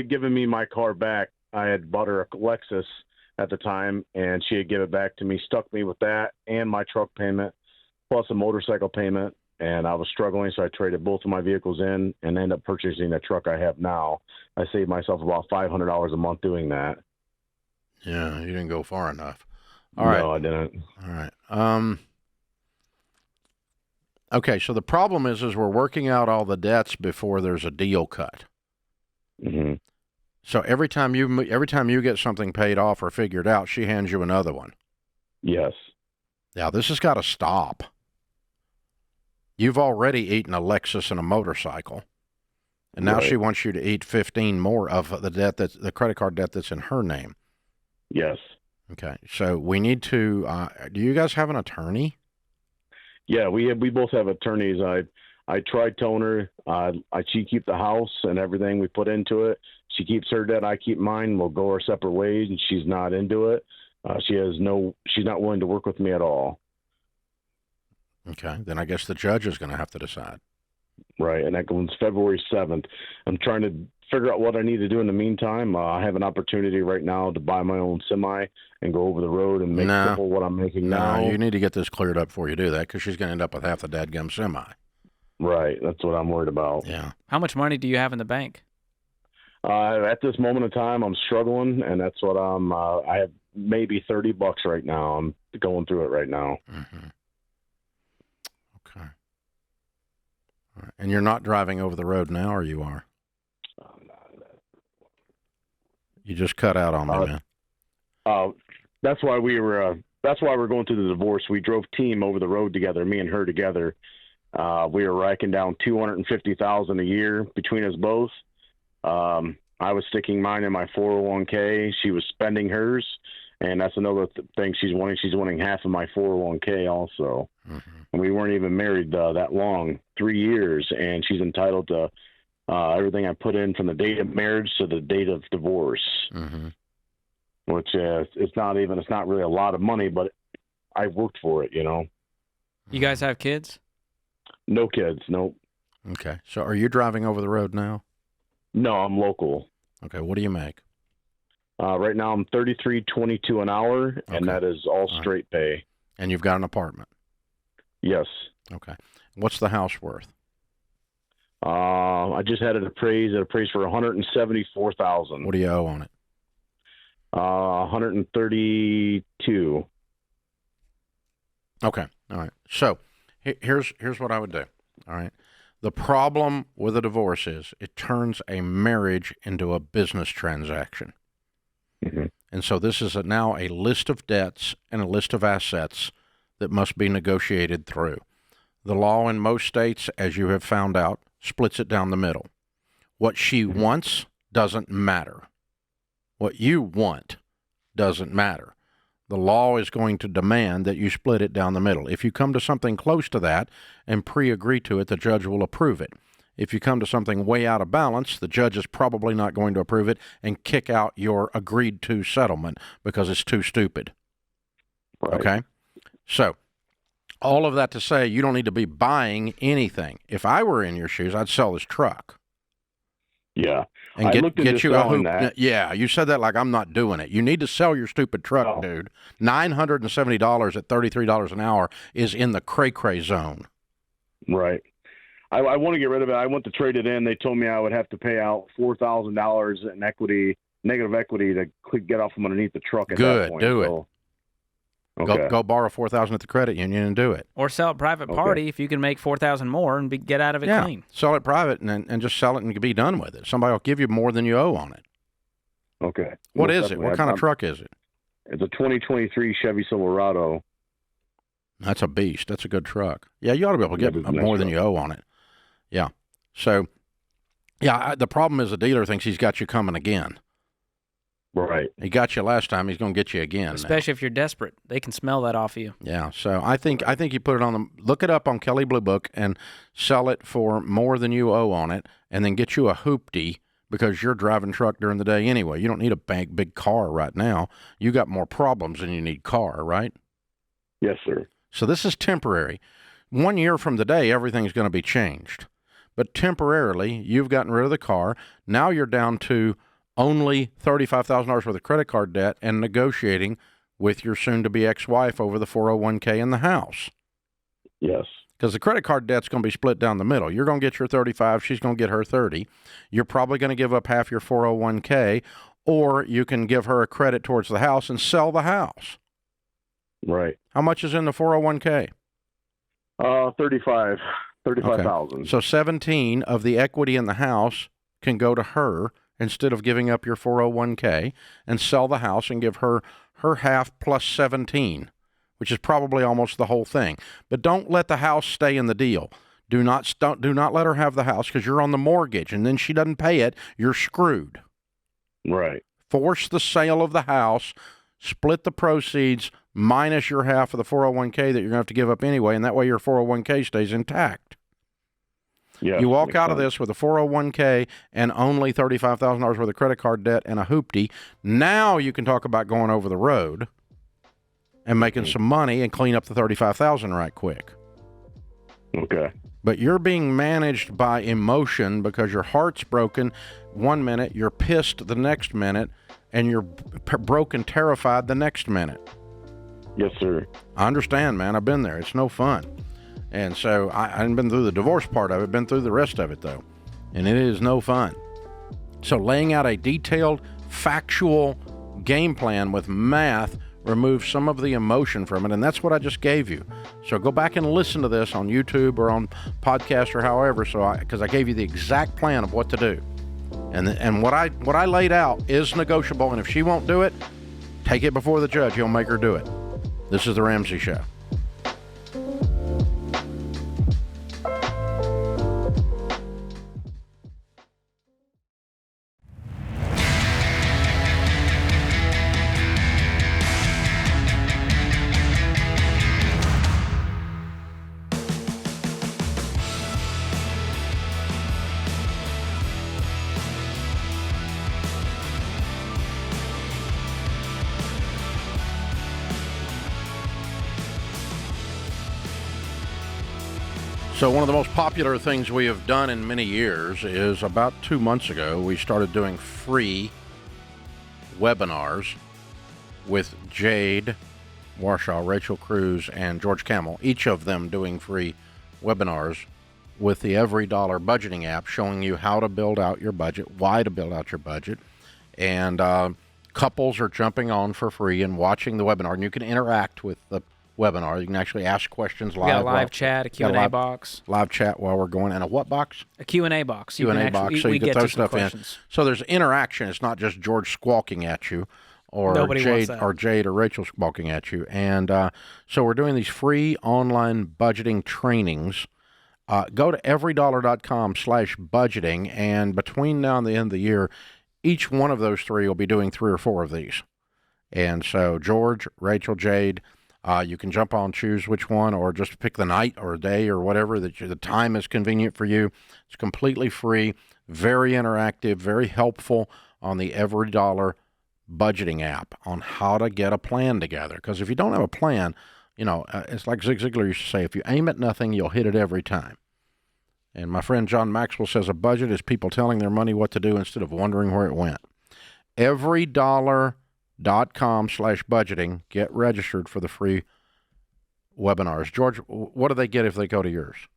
given me my car back. I had bought her a Lexus at the time, and she had given it back to me, stuck me with that and my truck payment, plus a motorcycle payment. And I was struggling, so I traded both of my vehicles in and ended up purchasing the truck I have now. I saved myself about $500 a month doing that. Yeah, you didn't go far enough. All right. No, I didn't. All right. Okay, so the problem is we're working out all the debts before there's a deal cut. Mm-hmm. So every time you get something paid off or figured out, she hands you another one. Yes. Now, this has got to stop. You've already eaten a Lexus and a motorcycle, and now she wants you to eat 15 more of the credit card debt that's in her name. Yes. Okay, so we need to. Do you guys have an attorney? Yeah, we both have attorneys. I tried telling her she keep the house and everything we put into it. She keeps her debt, I keep mine. We'll go our separate ways, and she's not into it. She's not willing to work with me at all. Okay, then I guess the judge is going to have to decide. Right, and that goes February 7th. I'm trying to figure out what I need to do in the meantime. I have an opportunity right now to buy my own semi and go over the road and make triple what I'm making now. No, you need to get this cleared up before you do that, because she's going to end up with half the dadgum semi. Right, that's what I'm worried about. Yeah. How much money do you have in the bank? At this moment in time, I'm struggling, and that's what I have maybe $30 right now. I'm going through it right now. Mm-hmm. Okay. All right. And you're not driving over the road now, or you are? You just cut out on me, man. That's why we're going through the divorce. We drove team over the road together, me and her together. We were racking down $250,000 a year between us both. I was sticking mine in my 401k. She was spending hers, and that's another thing she's wanting. She's wanting half of my 401k also. Mm-hmm. And we weren't even married that long, 3 years, and she's entitled to everything I put in from the date of marriage to the date of divorce. Mm-hmm. Which it's not really a lot of money, but I worked for it, you know. You guys have kids? No kids, nope. Okay. So are you driving over the road now? No, I'm local. Okay. What do you make? Right now I'm $33.22 an hour, and that is all straight pay. And you've got an apartment? Yes. Okay. What's the house worth? I just had it appraised. It appraised for $174,000. What do you owe on it? 132. Okay. All right. So here's what I would do. All right. The problem with a divorce is it turns a marriage into a business transaction. Mm-hmm. And so this is now a list of debts and a list of assets that must be negotiated through. The law in most states, as you have found out, splits it down the middle. What she wants doesn't matter. What you want doesn't matter. The law is going to demand that you split it down the middle. If you come to something close to that and pre-agree to it, the judge will approve it. If you come to something way out of balance, the judge is probably not going to approve it and kick out your agreed-to settlement because it's too stupid. Right. Okay? So, all of that to say, you don't need to be buying anything. If I were in your shoes, I'd sell this truck. Yeah. And get you a hoop. Yeah, you said that like I'm not doing it. You need to sell your stupid truck, dude. $970 at $33 an hour is in the cray-cray zone. Right. I want to get rid of it. I went to trade it in. They told me I would have to pay out $4,000 in equity, negative equity, to get off from underneath the truck at that point. Do it. Okay. Go borrow $4,000 at the credit union and do it. Or sell it private party if you can make $4,000 more and get out of it clean. Sell it private and just sell it and be done with it. Somebody will give you more than you owe on it. Okay. What is it? What kind of truck is it? It's a 2023 Chevy Silverado. That's a beast. That's a good truck. Yeah, you ought to be able to get more than you owe on it. Yeah. So, the problem is the dealer thinks he's got you coming again. Right. He got you last time. He's going to get you again. Especially if you're desperate. They can smell that off of you. Yeah. So I think you put it on look it up on Kelley Blue Book and sell it for more than you owe on it, and then get you a hoopty because you're driving truck during the day anyway. You don't need a big car right now. You got more problems than you need car, right? Yes, sir. So this is temporary. 1 year from today, everything's going to be changed. but temporarily you've gotten rid of the car. Now you're down to only $35,000 worth of credit card debt and negotiating with your soon-to-be ex-wife over the 401k in the house. Yes. Because the credit card debt's going to be split down the middle. You're going to get your 35, she's going to get her 30. You're probably going to give up half your 401k, or you can give her a credit towards the house and sell the house. Right. How much is in the 401k? 35,000. Okay. So 17 of the equity in the house can go to her instead of giving up your 401k, and sell the house and give her half plus 17, which is probably almost the whole thing. But don't let the house stay in the deal. Do not let her have the house, because you're on the mortgage, and then she doesn't pay it, you're screwed. Right. Force the sale of the house, split the proceeds minus your half of the 401k that you're going to have to give up anyway, and that way your 401k stays intact. Yes, you walk out of this with a 401k and only $35,000 worth of credit card debt and a hoopty. Now you can talk about going over the road and making some money and clean up the $35,000 right quick. Okay. But you're being managed by emotion because your heart's broken one minute, you're pissed the next minute, and you're broken, terrified the next minute. Yes, sir. I understand, man. I've been there. It's no fun. And so I haven't been through the divorce part of it, been through the rest of it, though. And it is no fun. So laying out a detailed, factual game plan with math removes some of the emotion from it, and that's what I just gave you. So go back and listen to this on YouTube or on podcast or however, because I gave you the exact plan of what to do. And what I laid out is negotiable, and if she won't do it, take it before the judge. He'll make her do it. This is The Ramsey Show. So one of the most popular things we have done in many years is about 2 months ago, we started doing free webinars with Jade Warshaw, Rachel Cruz, and George Camel, each of them doing free webinars with the Every Dollar Budgeting app, showing you how to build out your budget, why to build out your budget. And couples are jumping on for free and watching the webinar, and you can interact with the webinar. You can actually ask questions live. We got a live chat, a Q&A box. Live chat while we're going. And a what box? A Q&A box. Q&A box, so you get those stuff in. So there's interaction. It's not just George squawking at you or Jade or Rachel squawking at you. And so we're doing these free online budgeting trainings. Go to everydollar.com/budgeting, and between now and the end of the year, each one of those three will be doing 3 or 4 of these. And so George, Rachel, Jade, you can jump on, choose which one, or just pick the night or a day or whatever that the time is convenient for you. It's completely free, very interactive, very helpful on the Every Dollar Budgeting app on how to get a plan together. Because if you don't have a plan, it's like Zig Ziglar used to say, if you aim at nothing, you'll hit it every time. And my friend John Maxwell says a budget is people telling their money what to do instead of wondering where it went. everydollar.com/budgeting. Get registered for the free webinars. George, what do they get if they go to yours?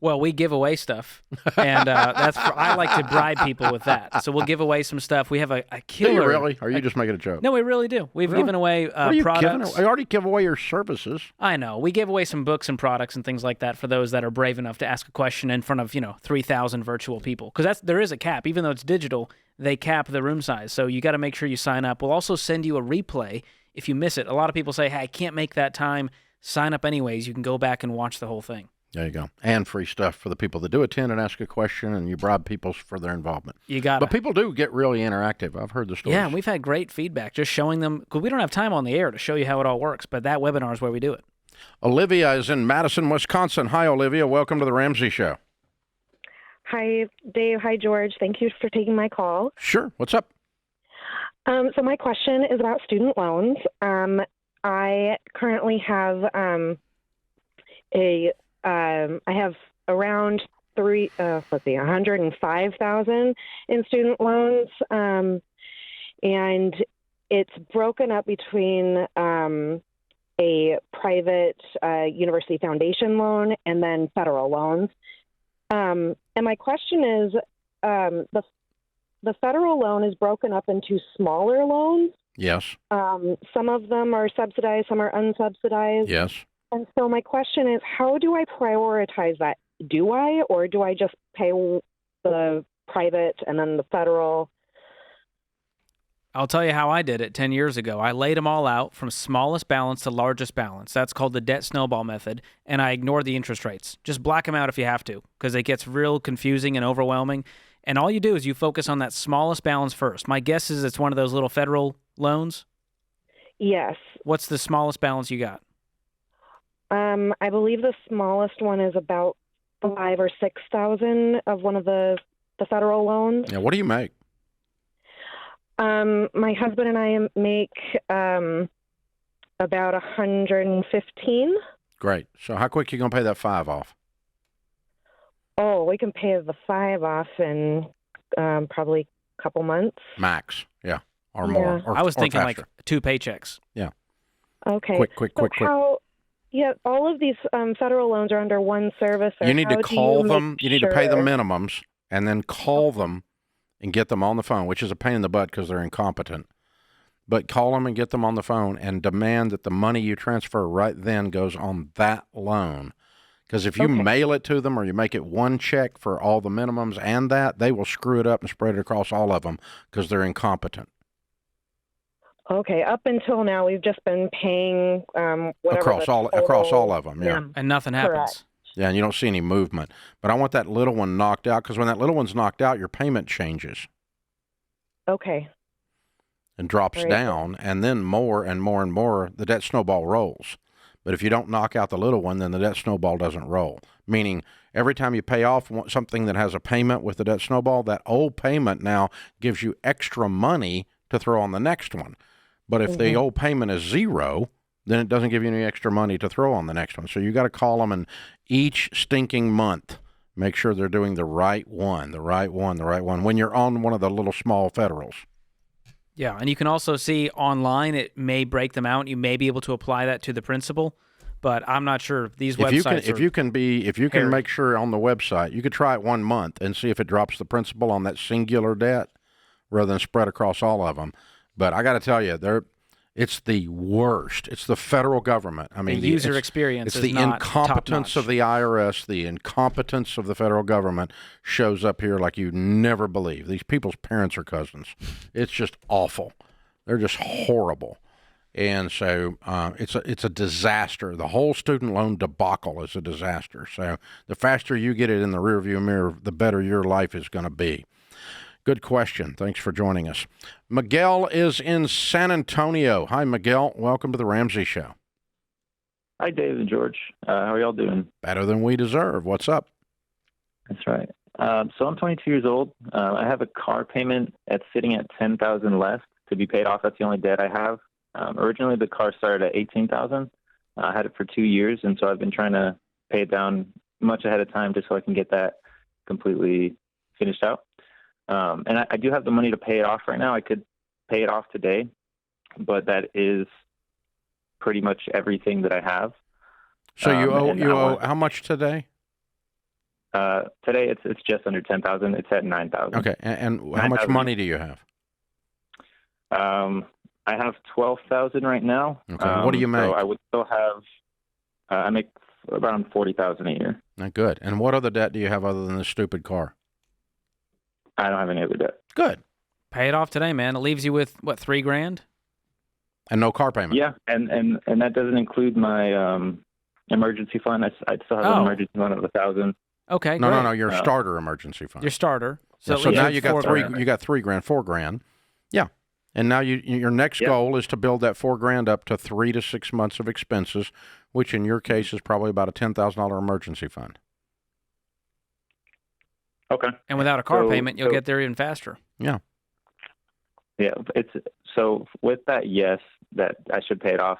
Well, we give away stuff, and I like to bribe people with that. So we'll give away some stuff. We have a killer. Do you really? Or are you just making a joke? No, we really do. We've given away products. I already give away your services. I know. We give away some books and products and things like that for those that are brave enough to ask a question in front of 3,000 virtual people. Because there is a cap. Even though it's digital, they cap the room size. So you got to make sure you sign up. We'll also send you a replay if you miss it. A lot of people say, hey, I can't make that time. Sign up anyways. You can go back and watch the whole thing. There you go. And free stuff for the people that do attend and ask a question, and you bribe people for their involvement. You got it. But people do get really interactive. I've heard the stories. Yeah, we've had great feedback just showing them, because we don't have time on the air to show you how it all works, but that webinar is where we do it. Olivia is in Madison, Wisconsin. Hi, Olivia. Welcome to the Ramsey Show. Hi, Dave. Hi, George. Thank you for taking my call. Sure. What's up? So my question is about student loans. I currently have I have around 105,000 in student loans, and it's broken up between a private university foundation loan and then federal loans. And my question is, the federal loan is broken up into smaller loans. Yes. Some of them are subsidized, some are unsubsidized. Yes. And so my question is, how do I prioritize that? Do I, or do I just pay the private and then the federal? I'll tell you how I did it 10 years ago. I laid them all out from smallest balance to largest balance. That's called the debt snowball method, and I ignored the interest rates. Just black them out if you have to, because it gets real confusing and overwhelming. And all you do is you focus on that smallest balance first. My guess is it's one of those little federal loans? Yes. What's the smallest balance you got? I believe the smallest one is about 5,000 or 6,000 of one of the federal loans. Yeah. What do you make? My husband and I make about 115. Great. So how quick are you going to pay that 5 off? Oh, we can pay the 5 off in probably a couple months. Max. Yeah. Or more. Or, I was thinking faster. like 2 paychecks. Yeah. Okay. Quick. Yeah, all of these federal loans are under one service. You need to call them. You need to pay the minimums and then call them and get them on the phone, which is a pain in the butt because they're incompetent. But call them and get them on the phone and demand that the money you transfer right then goes on that loan. Because if you mail it to them or you make it one check for all the minimums and that, they will screw it up and spread it across all of them because they're incompetent. Okay, up until now, we've just been paying whatever across all of them, yeah. And nothing happens. Correct. Yeah, and you don't see any movement. But I want that little one knocked out because when that little one's knocked out, your payment changes. Okay. And drops down, and then more and more and more, the debt snowball rolls. But if you don't knock out the little one, then the debt snowball doesn't roll. Meaning, every time you pay off something that has a payment with the debt snowball, that old payment now gives you extra money to throw on the next one. But if the old payment is 0, then it doesn't give you any extra money to throw on the next one. So you got to call them, and each stinking month, make sure they're doing the right one, when you're on one of the little small federals. Yeah, and you can also see online, it may break them out. You may be able to apply that to the principal, but I'm not sure. These websites if you can make sure on the website, you could try it 1 month and see if it drops the principal on that singular debt rather than spread across all of them. But I got to tell you, it's the worst. It's the federal government. I mean, the user experience is the not incompetence of the IRS, the incompetence of the federal government shows up here like you never believe. These people's parents are cousins. It's just awful. They're just horrible. And so it's a disaster. The whole student loan debacle is a disaster. So the faster you get it in the rearview mirror, the better your life is going to be. Good question. Thanks for joining us. Miguel is in San Antonio. Hi, Miguel. Welcome to the Ramsey Show. Hi, Dave and George. How are y'all doing? Better than we deserve. What's up? That's right. So I'm 22 years old. I have a car payment that's sitting at $10,000 left to be paid off. That's the only debt I have. Originally, the car started at $18,000. I had it for 2 years, and so I've been trying to pay it down much ahead of time just so I can get that completely finished out. And I do have the money to pay it off right now. I could pay it off today, but that is pretty much everything that I have. So you owe how much today? Today it's just under $10,000. It's at $9,000. Okay, and how much money do you have? I have $12,000 right now. Okay, what do you make? So I would still have. I make around $40,000 a year. Good. And what other debt do you have other than this stupid car? I don't have any other debt. Good. Pay it off today, man. It leaves you with what, $3,000? And no car payment. Yeah, and that doesn't include my emergency fund. I still have an emergency fund of $1,000. Okay. No. Your starter emergency fund. Your starter. So now you got $3,000. You got $3,000, $4,000. Yeah. And now your next goal is to build that $4,000 up to 3 to 6 months of expenses, which in your case is probably about a $10,000 emergency fund. Okay. And without a car payment, you'll get there even faster. Yeah. Yeah. So with that, yes, that I should pay it off.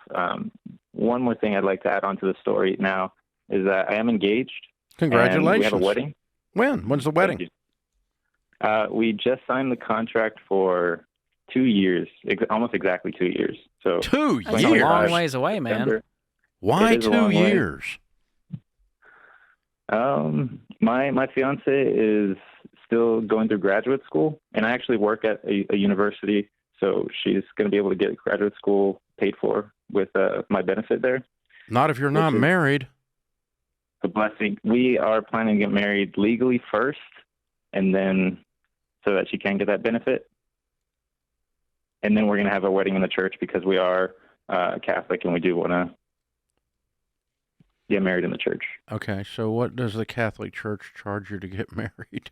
One more thing I'd like to add on to the story now is that I am engaged. Congratulations. And we have a wedding. When? When's the wedding? We just signed the contract for 2 years, almost exactly 2 years. So 2 years? That's a long ways away, man. Why 2 years? My fiance is still going through graduate school, and I actually work at a university, so she's going to be able to get graduate school paid for with my benefit there. Not if you're not married. The blessing. We are planning to get married legally first, and then so that she can get that benefit. And then we're going to have a wedding in the church because we are Catholic, and we do want to get married in the church. Okay, so what does the Catholic Church charge you to get married?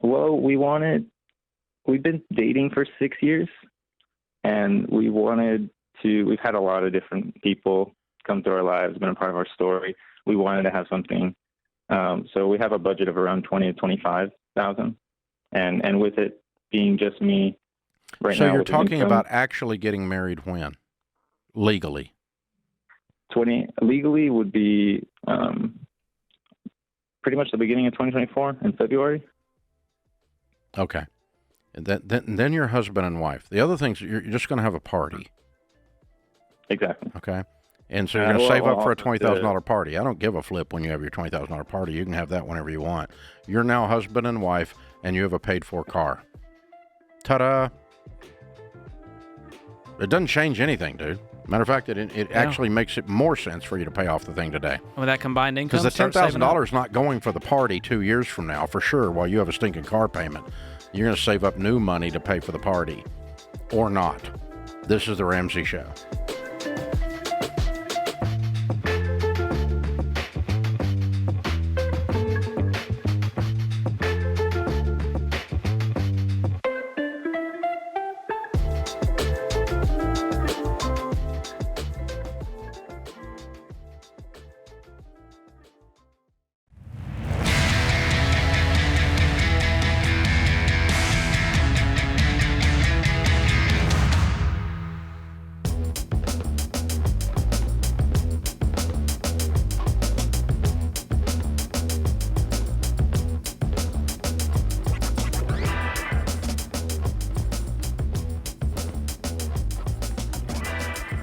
Well, we've been dating for 6 years, and we've had a lot of different people come through our lives, been a part of our story. We wanted to have something. So we have a budget of around $20,000 to $25,000. And with it being just me right now. So you're talking about actually getting married when? Legally? Legally would be pretty much the beginning of 2024 in February. Okay. And then you're husband and wife. The other things, you're just going to have a party. Exactly. Okay. And so you're going to save up for a $20,000 party. I don't give a flip when you have your $20,000 party. You can have that whenever you want. You're now husband and wife, and you have a paid-for car. Ta-da. It doesn't change anything, dude. Matter of fact, it actually makes it more sense for you to pay off the thing today. With that combined income, because the $10,000 is not going for the party 2 years from now, for sure, while you have a stinking car payment. You're going to save up new money to pay for the party. Or not. This is The Ramsey Show.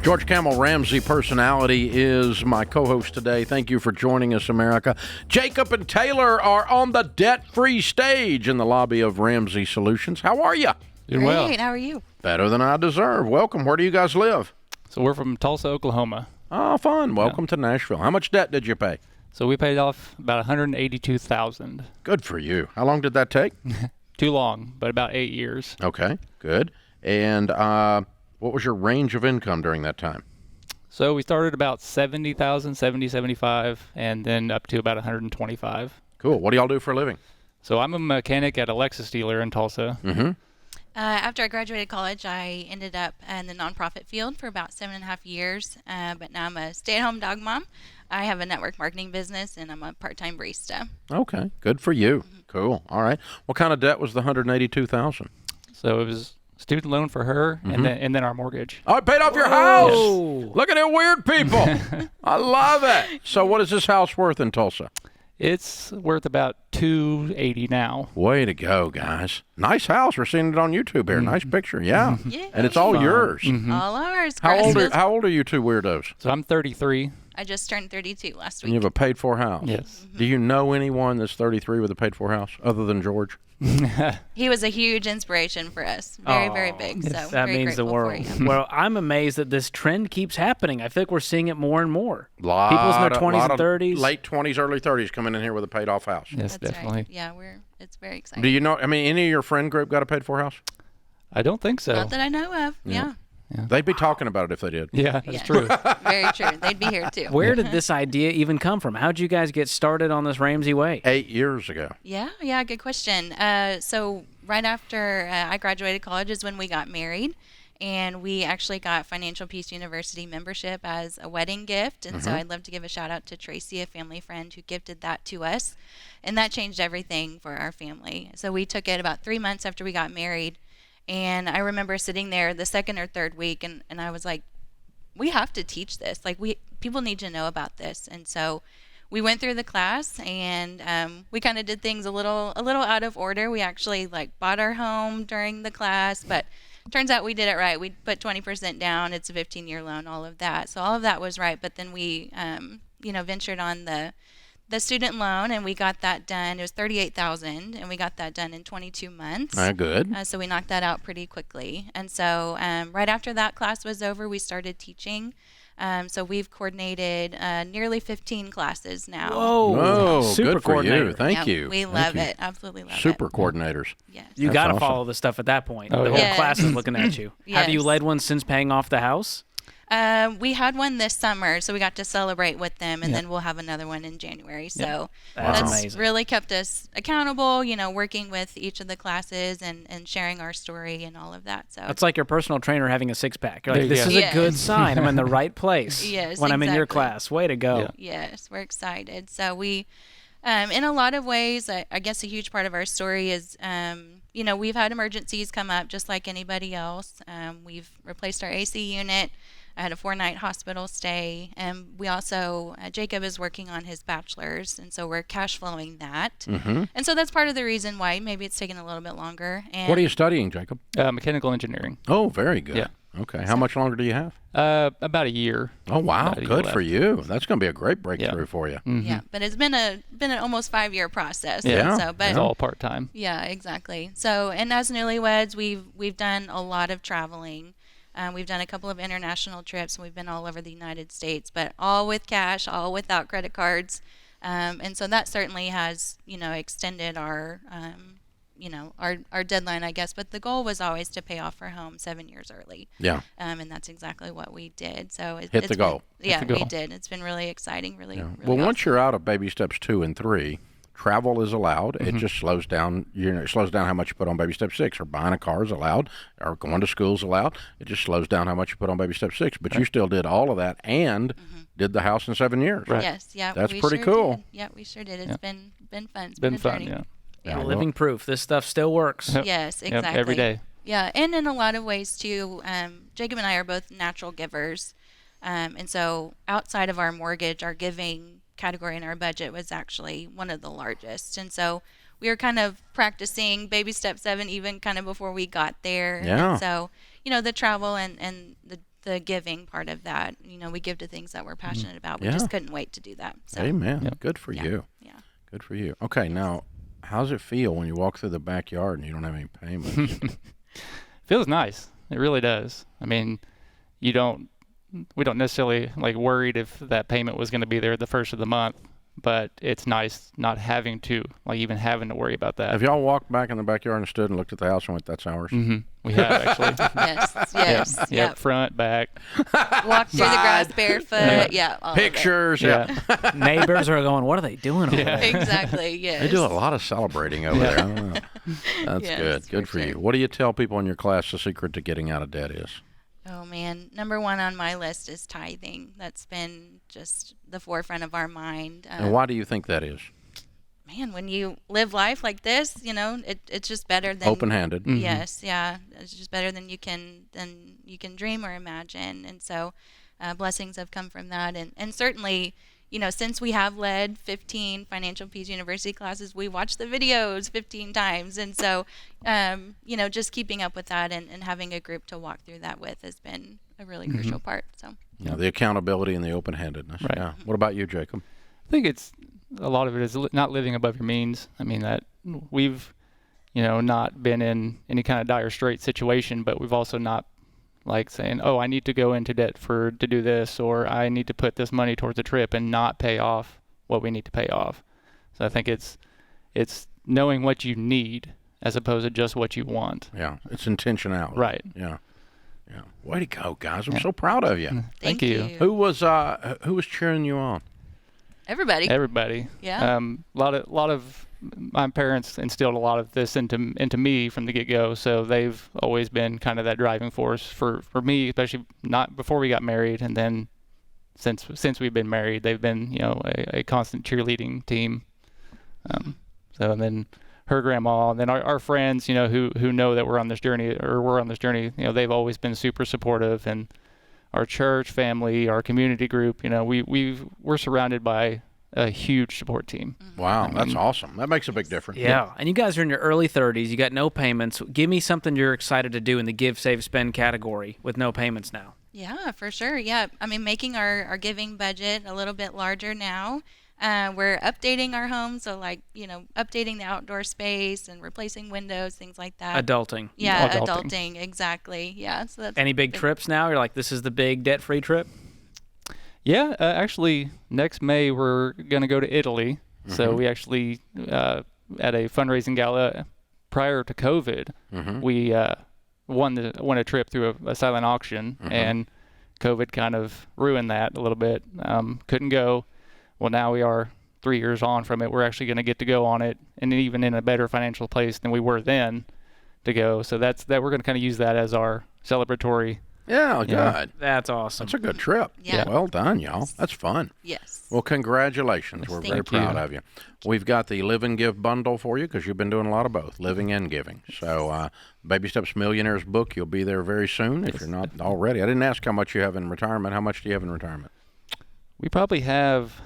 George Camel Ramsey Personality is my co-host today. Thank you for joining us, America. Jacob and Taylor are on the debt-free stage in the lobby of Ramsey Solutions. How are you? Doing well. Great. How are you? Better than I deserve. Welcome. Where do you guys live? So we're from Tulsa, Oklahoma. Oh, fun. Welcome to Nashville. How much debt did you pay? So we paid off about $182,000. Good for you. How long did that take? Too long, but about 8 years. Okay, good. And what was your range of income during that time? So we started about 75, and then up to about 125. Cool. What do y'all do for a living? So I'm a mechanic at a Lexus dealer in Tulsa. Mm-hmm. After I graduated college, I ended up in the nonprofit field for about 7.5 years, but now I'm a stay-at-home dog mom. I have a network marketing business, and I'm a part-time barista. Okay, good for you. Mm-hmm. Cool. All right. What kind of debt was the $182,000? So it was student loan for her, Mm-hmm. and then our mortgage. Oh, it paid off your house. Yes. Look at it, weird people. I love it. So what is this house worth in Tulsa? It's worth about $280 now. Way to go, guys. Nice house. We're seeing it on YouTube here. Nice picture. Yeah. Yeah. And it's all yours. Mm-hmm. All ours. How old are you two weirdos? So I'm 33. I just turned 32 last week. And you have a paid-for house? Yes. Do you know anyone that's 33 with a paid-for house other than George? He was a huge inspiration for us. Very big. So that very means the grateful world. for you. Well, I'm amazed that this trend keeps happening. I feel like we're seeing it more and more. People's in their 20s and 30s. Late 20s, early 30s coming in here with a paid-off house. Yes, That's definitely. Right. Yeah, it's very exciting. Do you know, any of your friend group got a paid-for house? I don't think so. Not that I know of. Yeah. They'd be talking about it if they did. Yeah, that's true. Very true. They'd be here too. Where did this idea even come from? How'd you guys get started on this Ramsey way? 8 years ago. Yeah, good question. So right after I graduated college is when we got married, and we actually got Financial Peace University membership as a wedding gift. And so I'd love to give a shout out to Tracy, a family friend who gifted that to us, and that changed everything for our family. So we took it about 3 months after we got married. And I remember sitting there the second or third week, and I was like, we have to teach this. Like, people need to know about this. And so we went through the class, and we kind of did things a little out of order. We actually like bought our home during the class, but turns out we did it right. We put 20% down. It's a 15-year loan, all of that. So all of that was right. But then we, ventured on the student loan, and we got that done. It was $38,000, and we got that done in 22 months. Good. So we knocked that out pretty quickly. And so right after that class was over, we started teaching. So we've coordinated nearly 15 classes now. Whoa, Super good for you. coordinator. Thank Yeah, you. We love it. Absolutely love it. Super coordinators. Yes. You got to follow the stuff at that point. Oh, the yeah. whole class is looking at you. Have you Yes. led one since paying off the house? We had one this summer, so we got to celebrate with them, and then we'll have another one in January. So That's that's amazing. really kept us accountable, working with each of the classes and sharing our story and all of that. So It's like your personal trainer having a six-pack. You're There like, you this go. is a good sign. I'm in the right place Yes, when I'm in your exactly. class. Way to go. Yes, we're excited. So we, in a lot of ways, I guess a huge part of our story is, we've had emergencies come up just like anybody else. We've replaced our AC unit. I had a 4-night hospital stay, and we also, Jacob is working on his bachelor's, and so we're cash flowing that. Mm-hmm. And so that's part of the reason why maybe it's taken a little bit longer. And What are you studying, Jacob? Mechanical engineering. Oh, very good. Yeah. Okay. How much longer do you have? About a year. Oh, wow. About a year Good left. for you. That's going to be a great breakthrough for you. Mhm. Yeah, but it's been an almost 5-year process. Yeah. So, but It's all part-time. Yeah, exactly. So, and as newlyweds, we've done a lot of traveling. We've done a couple of international trips, and we've been all over the United States, but all with cash, all without credit cards. And so that certainly has, extended our, our deadline, I guess. But the goal was always to pay off our home 7 years early. Yeah. And that's exactly what we did. So Hit the goal. Yeah, Hit the we goal. did. It's been really exciting, really, Yeah. really Well, awesome. once you're out of baby steps 2 and 3, travel is allowed. It just slows down. It slows down how much you put on baby step 6. Or buying a car is allowed. Or going to school is allowed. It just slows down how much you put on baby step 6. But you still did all of that and did the house in 7 years. Right. Yes, yeah. That's we pretty sure cool. Did. Yeah, we sure did. It's been fun. It's Been a fun, journey. yeah. Yeah, You're living proof. This stuff still works. Yep. Yes, Yep, exactly. every day. Yeah, and in a lot of ways too. Jacob and I are both natural givers, and so outside of our mortgage, our giving category in our budget was actually one of the largest, and so we were kind of practicing baby step 7 even kind of before we got there. Yeah. And so the travel and the giving part of that, we give to things that we're passionate about. We Yeah. just couldn't wait to do that. So Amen. Yep. Good for you. yeah. Good for you. Okay, now, how's it feel when you walk through the backyard and you don't have any payments? Feels nice. It really does. I mean, we don't necessarily worried if that payment was going to be there the first of the month, but it's nice not having to even having to worry about that. Have y'all walked back in the backyard and stood and looked at the house and went, "That's ours"? Mm-hmm. We have actually. Yes. Yep. Yep. Front, back. Walk through the grass barefoot. Yeah. all of it. Pictures. Yeah. Neighbors are going, what are they doing over there? Exactly. Yes. They do a lot of celebrating over there. I don't know. That's Yes, good. Good for you. What do you tell people in your class the secret to getting out of debt is? Oh man, number one on my list is tithing. That's been just the forefront of our mind. And why do you think that is? Man, when you live life like this, it's just better than Open-handed. Mhm. Yes, yeah, it's just better than you can dream or imagine. And so, blessings have come from that. And certainly, since we have led 15 Financial Peace University classes, we watched the videos 15 times. And so, just keeping up with that and having a group to walk through that with has been a really crucial part. So, Yeah, the accountability and the open-handedness. Right. Yeah. What about you, Jacob? I think a lot of it is not living above your means. I mean, that we've, not been in any kind of dire straight situation, but we've also not saying, oh, I need to go into debt to do this, or I need to put this money towards a trip and not pay off what we need to pay off. So I think it's knowing what you need as opposed to just what you want. Yeah, it's intentionality. Right. Yeah. Yeah. Way to go, guys. I'm so proud of you. Thank you. Who was cheering you on? Everybody. Yeah. A lot of my parents instilled a lot of this into me from the get-go, so they've always been kind of that driving force for me, especially not before we got married, and then since we've been married, they've been a constant cheerleading team. So and then her grandma, and then our friends, who know that we're on this journey, they've always been super supportive, and our church family, our community group, we're surrounded by a huge support team. Wow, that's awesome. That makes a big difference. Yeah, and you guys are in your early 30s. You got no payments. Give me something you're excited to do in the give, save, spend category with no payments now. Yeah, for sure. Yeah, I mean, making our giving budget a little bit larger now. We're updating our home, so updating the outdoor space and replacing windows, things like that. Adulting. Yeah, adulting, exactly. Yeah, so that's any big trips now? You're like, this is the big debt-free trip? Yeah, actually, next May we're going to go to Italy. Mm-hmm. So we actually, at a fundraising gala prior to COVID, we won a trip through a silent auction, and COVID kind of ruined that a little bit. Couldn't go. Well, now we are 3 years on from it. We're actually going to get to go on it, and even in a better financial place than we were then to go. So that we're going to kind of use that as our celebratory. Yeah, good. That's awesome. That's a good trip. Yeah. Well done, y'all. That's fun. Yes. Well, congratulations. We're very proud of you. We've got the Live and Give bundle for you because you've been doing a lot of both, living and giving. So Baby Steps Millionaires book, you'll be there very soon if you're not already. I didn't ask how much you have in retirement. How much do you have in retirement? We probably have,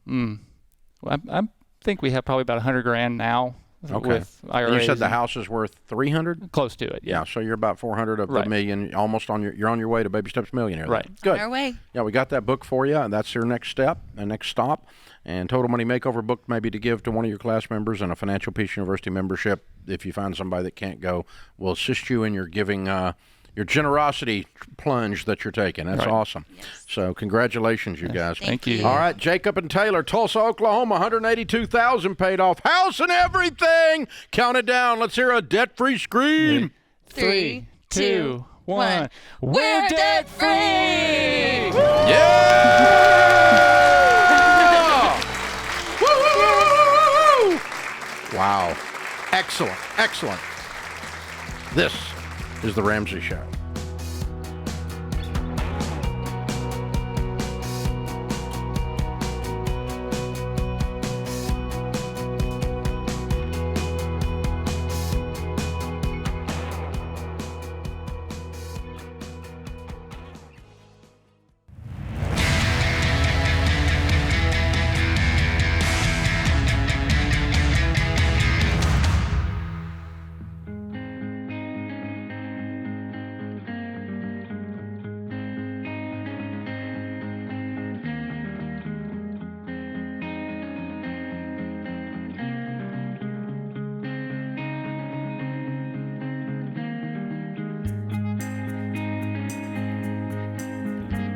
I think we have probably about $100,000 now. Okay. With IRAs. And you said the house is worth 300? Close to it. Yeah, so you're about 400 of the million, almost you're on your way to Baby Steps Millionaire. Right. Good. On our way. Yeah, we got that book for you, and that's your next step, the next stop. And Total Money Makeover book maybe to give to one of your class members, and a Financial Peace University membership. If you find somebody that can't go, will assist you in your giving, your generosity plunge that you're taking. That's awesome. Yes. So congratulations, you guys. Thank you. All right, Jacob and Taylor, Tulsa, Oklahoma, $182,000 paid off, house and everything. Count it down. Let's hear a debt-free scream. 3, 2, 1. We're debt-free! Yeah! Woo! Wow. Excellent. Excellent. This is The Ramsey Show.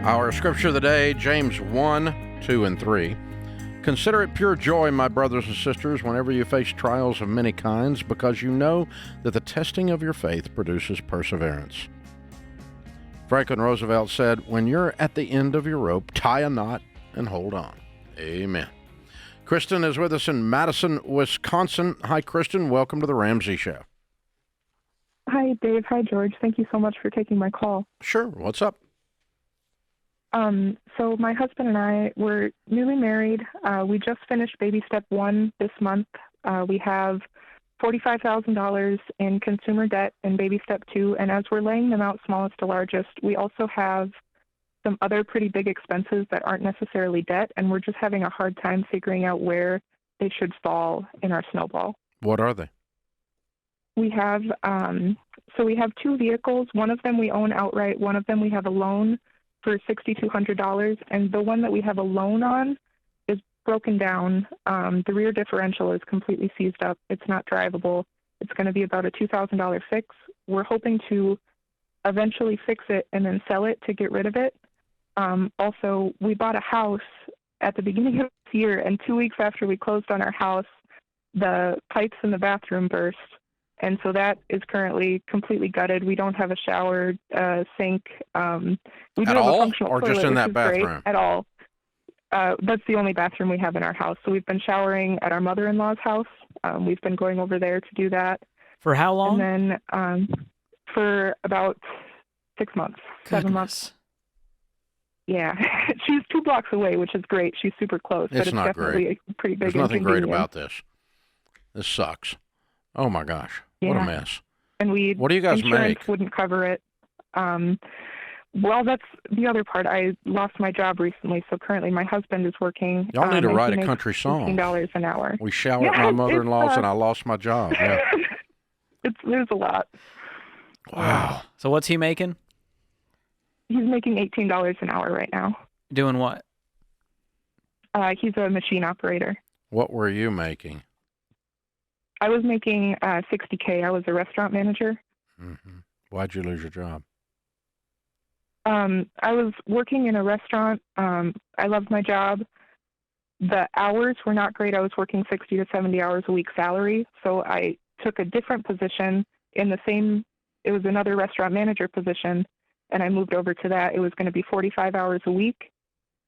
Our scripture of the day, James 1, 2, and 3. Consider it pure joy, my brothers and sisters, whenever you face trials of many kinds, because you know that the testing of your faith produces perseverance. Franklin Roosevelt said, when you're at the end of your rope, tie a knot and hold on. Amen. Kristen is with us in Madison, Wisconsin. Hi, Kristen. Welcome to The Ramsey Show. Hi, Dave. Hi, George. Thank you so much for taking my call. Sure. What's up? So my husband and I were newly married. We just finished baby step 1 this month. We have $45,000 in consumer debt in baby step 2. And as we're laying them out smallest to largest, we also have some other pretty big expenses that aren't necessarily debt. And we're just having a hard time figuring out where they should fall in our snowball. What are they? We have, we have 2 vehicles. One of them we own outright. One of them we have a loan for $6,200, and the one that we have a loan on is broken down. The rear differential is completely seized up. It's not drivable. It's going to be about a $2,000 fix. We're hoping to eventually fix it and then sell it to get rid of it. Also, we bought a house at the beginning of this year, and 2 weeks after we closed on our house, the pipes in the bathroom burst. And so that is currently completely gutted. We don't have a shower, sink. We do have a functional or toilet, just in that which is great. bathroom? At all. That's the only bathroom we have in our house. So we've been showering at our mother-in-law's house. We've been going over there to do that. For how long? And then for about 6 months, 7 months. Yeah, she's 2 blocks away, which is great. She's super close, but it's not definitely great. a pretty big There's nothing great inconvenience. about this. This sucks. Oh my gosh, Yeah. what a mess. And What do you guys insurance make? wouldn't cover it. Well, that's the other part. I lost my job recently, so currently my husband is working. Y'all need to and write he a makes country song. $18 an hour. We shower at my mother-in-law's and I lost my job. Yeah. There's a lot. Wow. So what's he making? He's making $18 an hour right now. Doing what? He's a machine operator. What were you making? I was making $60K. I was a restaurant manager. Mm-hmm. Why'd you lose your job? I was working in a restaurant. I loved my job. The hours were not great. I was working 60 to 70 hours a week salary. So I took a different position in the same, it was another restaurant manager position, and I moved over to that. It was going to be 45 hours a week,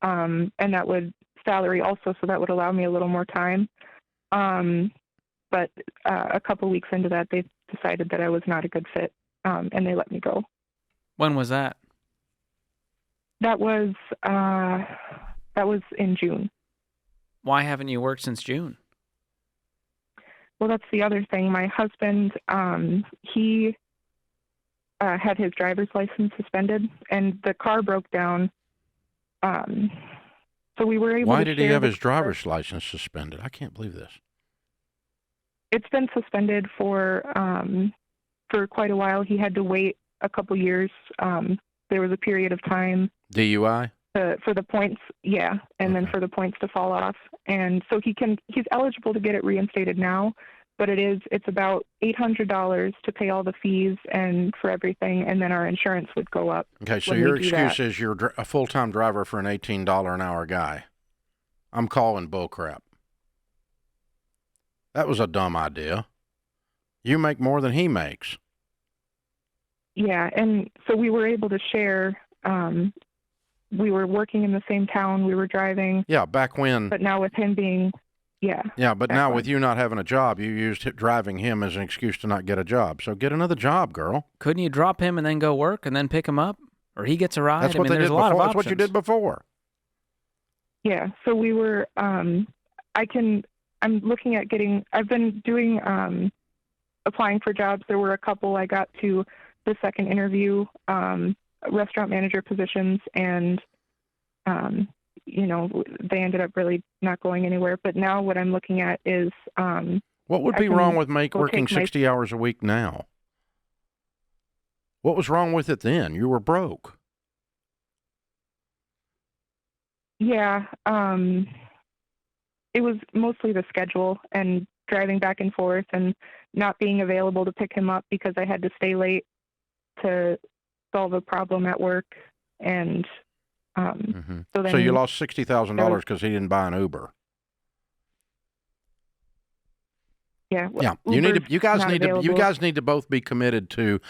and that would salary also, so that would allow me a little more time. But a couple weeks into that, they decided that I was not a good fit, and they let me go. When was that? That was in June. Why haven't you worked since June? Well, that's the other thing. My husband, he had his driver's license suspended, and the car broke down. So we were able to Why did he share have the his driver's license suspended? I can't believe this. It's been suspended for quite a while. He had to wait a couple years. There was a period of time. DUI? For the points, yeah, and then for the points to fall off. And so he's eligible to get it reinstated now, but it's about $800 to pay all the fees and for everything, and then our insurance would go up. Okay, so your excuse is you're a full-time driver for an $18 an hour guy. I'm calling bullcrap. That was a dumb idea. You make more than he makes. Yeah, and so we were able to share. We were working in the same town. We were driving. Yeah, back when. But now with him being, yeah. Yeah, but now with you not having a job, you used driving him as an excuse to not get a job. So get another job, girl. Couldn't you drop him and then go work and then pick him up? Or he gets a ride? That's what they did before. That's what you did before. Yeah, so we were, I'm looking at I've been doing, applying for jobs. There were a couple I got to the second interview, restaurant manager positions, and they ended up really not going anywhere. But now what I'm looking at is what would be wrong with working 60 hours a week now? What was wrong with it then? You were broke. Yeah, it was mostly the schedule and driving back and forth and not being available to pick him up because I had to stay late to solve a problem at work. And so you lost $60,000 because he didn't buy an Uber. Yeah. Yeah. You guys need to both be committed to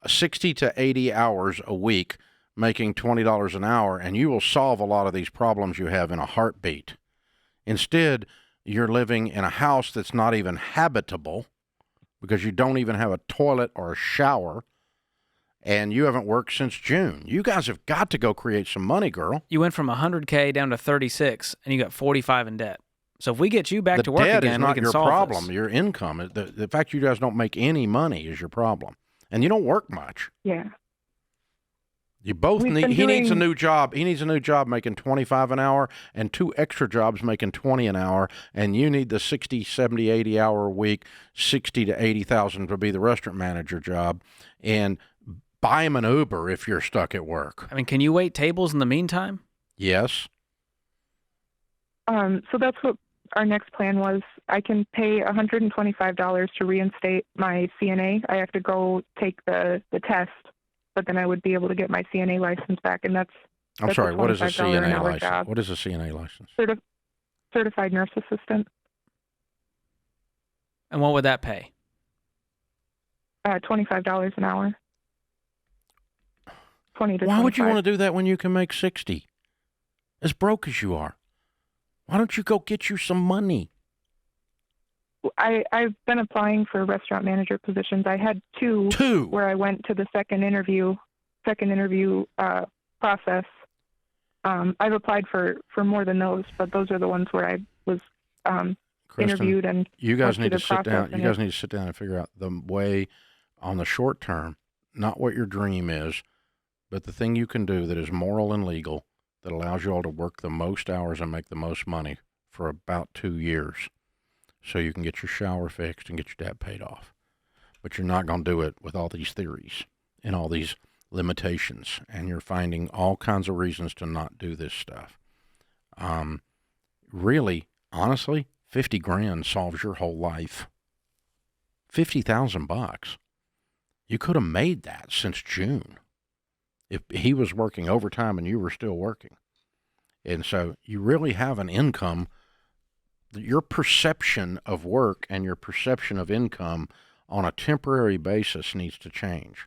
60 to 80 hours a week, making $20 an hour, and you will solve a lot of these problems you have in a heartbeat. Instead, you're living in a house that's not even habitable because you don't even have a toilet or a shower, and you haven't worked since June. You guys have got to go create some money, girl. You went from 100K down to 36, and you got 45 in debt. So if we get you back to work again, we can solve this. The debt is not your problem. Your income, the fact you guys don't make any money is your problem, and you don't work much. Yeah. You both need. He needs a new job. He needs a new job making $25 an hour, and 2 extra jobs making $20 an hour. And you need the 60, 70, 80 hour a week, 60 to 80,000 to be the restaurant manager job, and buy him an Uber if you're stuck at work. I mean, can you wait tables in the meantime? Yes. So that's what our next plan was. I can pay $125 to reinstate my CNA. I have to go take the test, but then I would be able to get my CNA license back, and that's I'm sorry, what is a CNA an hour license? job. What is a CNA license? Certified nurse assistant. And what would that pay? $25 an hour. 20 to Why 25. would you want to do that when you can make 60? As broke as you are. Why don't you go get you some money? I've been applying for restaurant manager positions. I had two where I went to the second interview process. I've applied for more than those, but those are the ones where I was interviewed and you guys need to sit down. and You guys need to sit down and figure out the way on the short term, not what your dream is, but the thing you can do that is moral and legal that allows you all to work the most hours and make the most money for about 2 years so you can get your shower fixed and get your debt paid off. But you're not going to do it with all these theories and all these limitations, and you're finding all kinds of reasons to not do this stuff. Really, honestly, 50 grand solves your whole life. $50,000. You could have made that since June if he was working overtime and you were still working. And so you really have an income. Your perception of work and your perception of income on a temporary basis needs to change.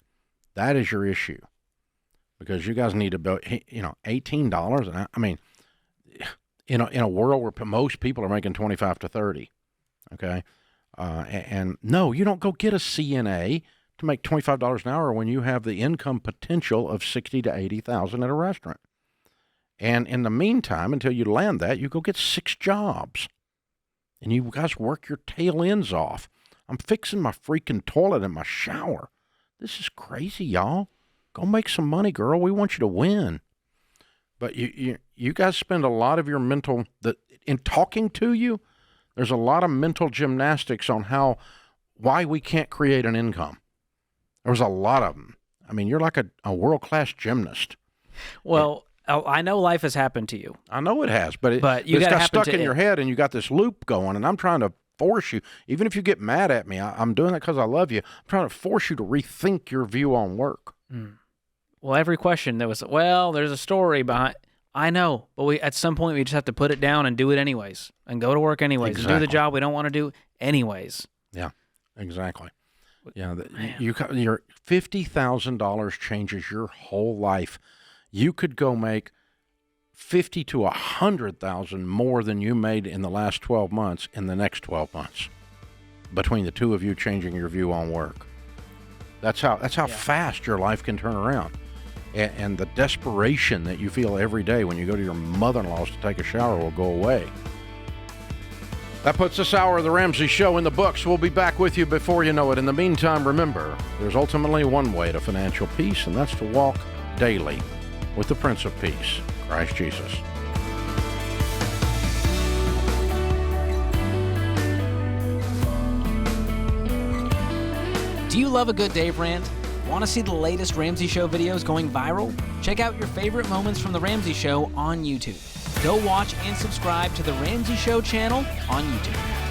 That is your issue, because you guys need to build, $18. I mean, in a world where most people are making 25 to 30, okay? And no, you don't go get a CNA to make $25 an hour when you have the income potential of $60,000 to $80,000 at a restaurant. And in the meantime, until you land that, you go get 6 jobs. And you guys work your tail ends off. I'm fixing my freaking toilet in my shower. This is crazy, y'all. Go make some money, girl. We want you to win. But you guys spend a lot of your mental, in talking to you, there's a lot of mental gymnastics on why we can't create an income. There's a lot of them. I mean, you're like a world-class gymnast. Well, I know life has happened to you. I know it has, but it's gotta got happen stuck to in your head, and you got this loop going, and I'm trying to force you, even if you get mad at me, I'm doing that because I love you. I'm trying to force you to rethink your view on work. Well, every question there was, there's a story behind. I know, but at some point we just have to put it down and do it anyways, and go to work anyways, and do the job we don't want to do anyways. Yeah, exactly. Yeah, your $50,000 changes your whole life. You could go make $50,000 to $100,000 more than you made in the last 12 months in the next 12 months, between the two of you changing your view on work. That's how fast your life can turn around. And the desperation that you feel every day when you go to your mother-in-law's to take a shower will go away. That puts this hour of the Ramsey Show in the books. We'll be back with you before you know it. In the meantime, remember, there's ultimately one way to financial peace, and that's to walk daily with the Prince of Peace, Christ Jesus. Do you love a good Dave Rant? Want to see the latest Ramsey Show videos going viral? Check out your favorite moments from The Ramsey Show on YouTube. Go watch and subscribe to The Ramsey Show channel on YouTube.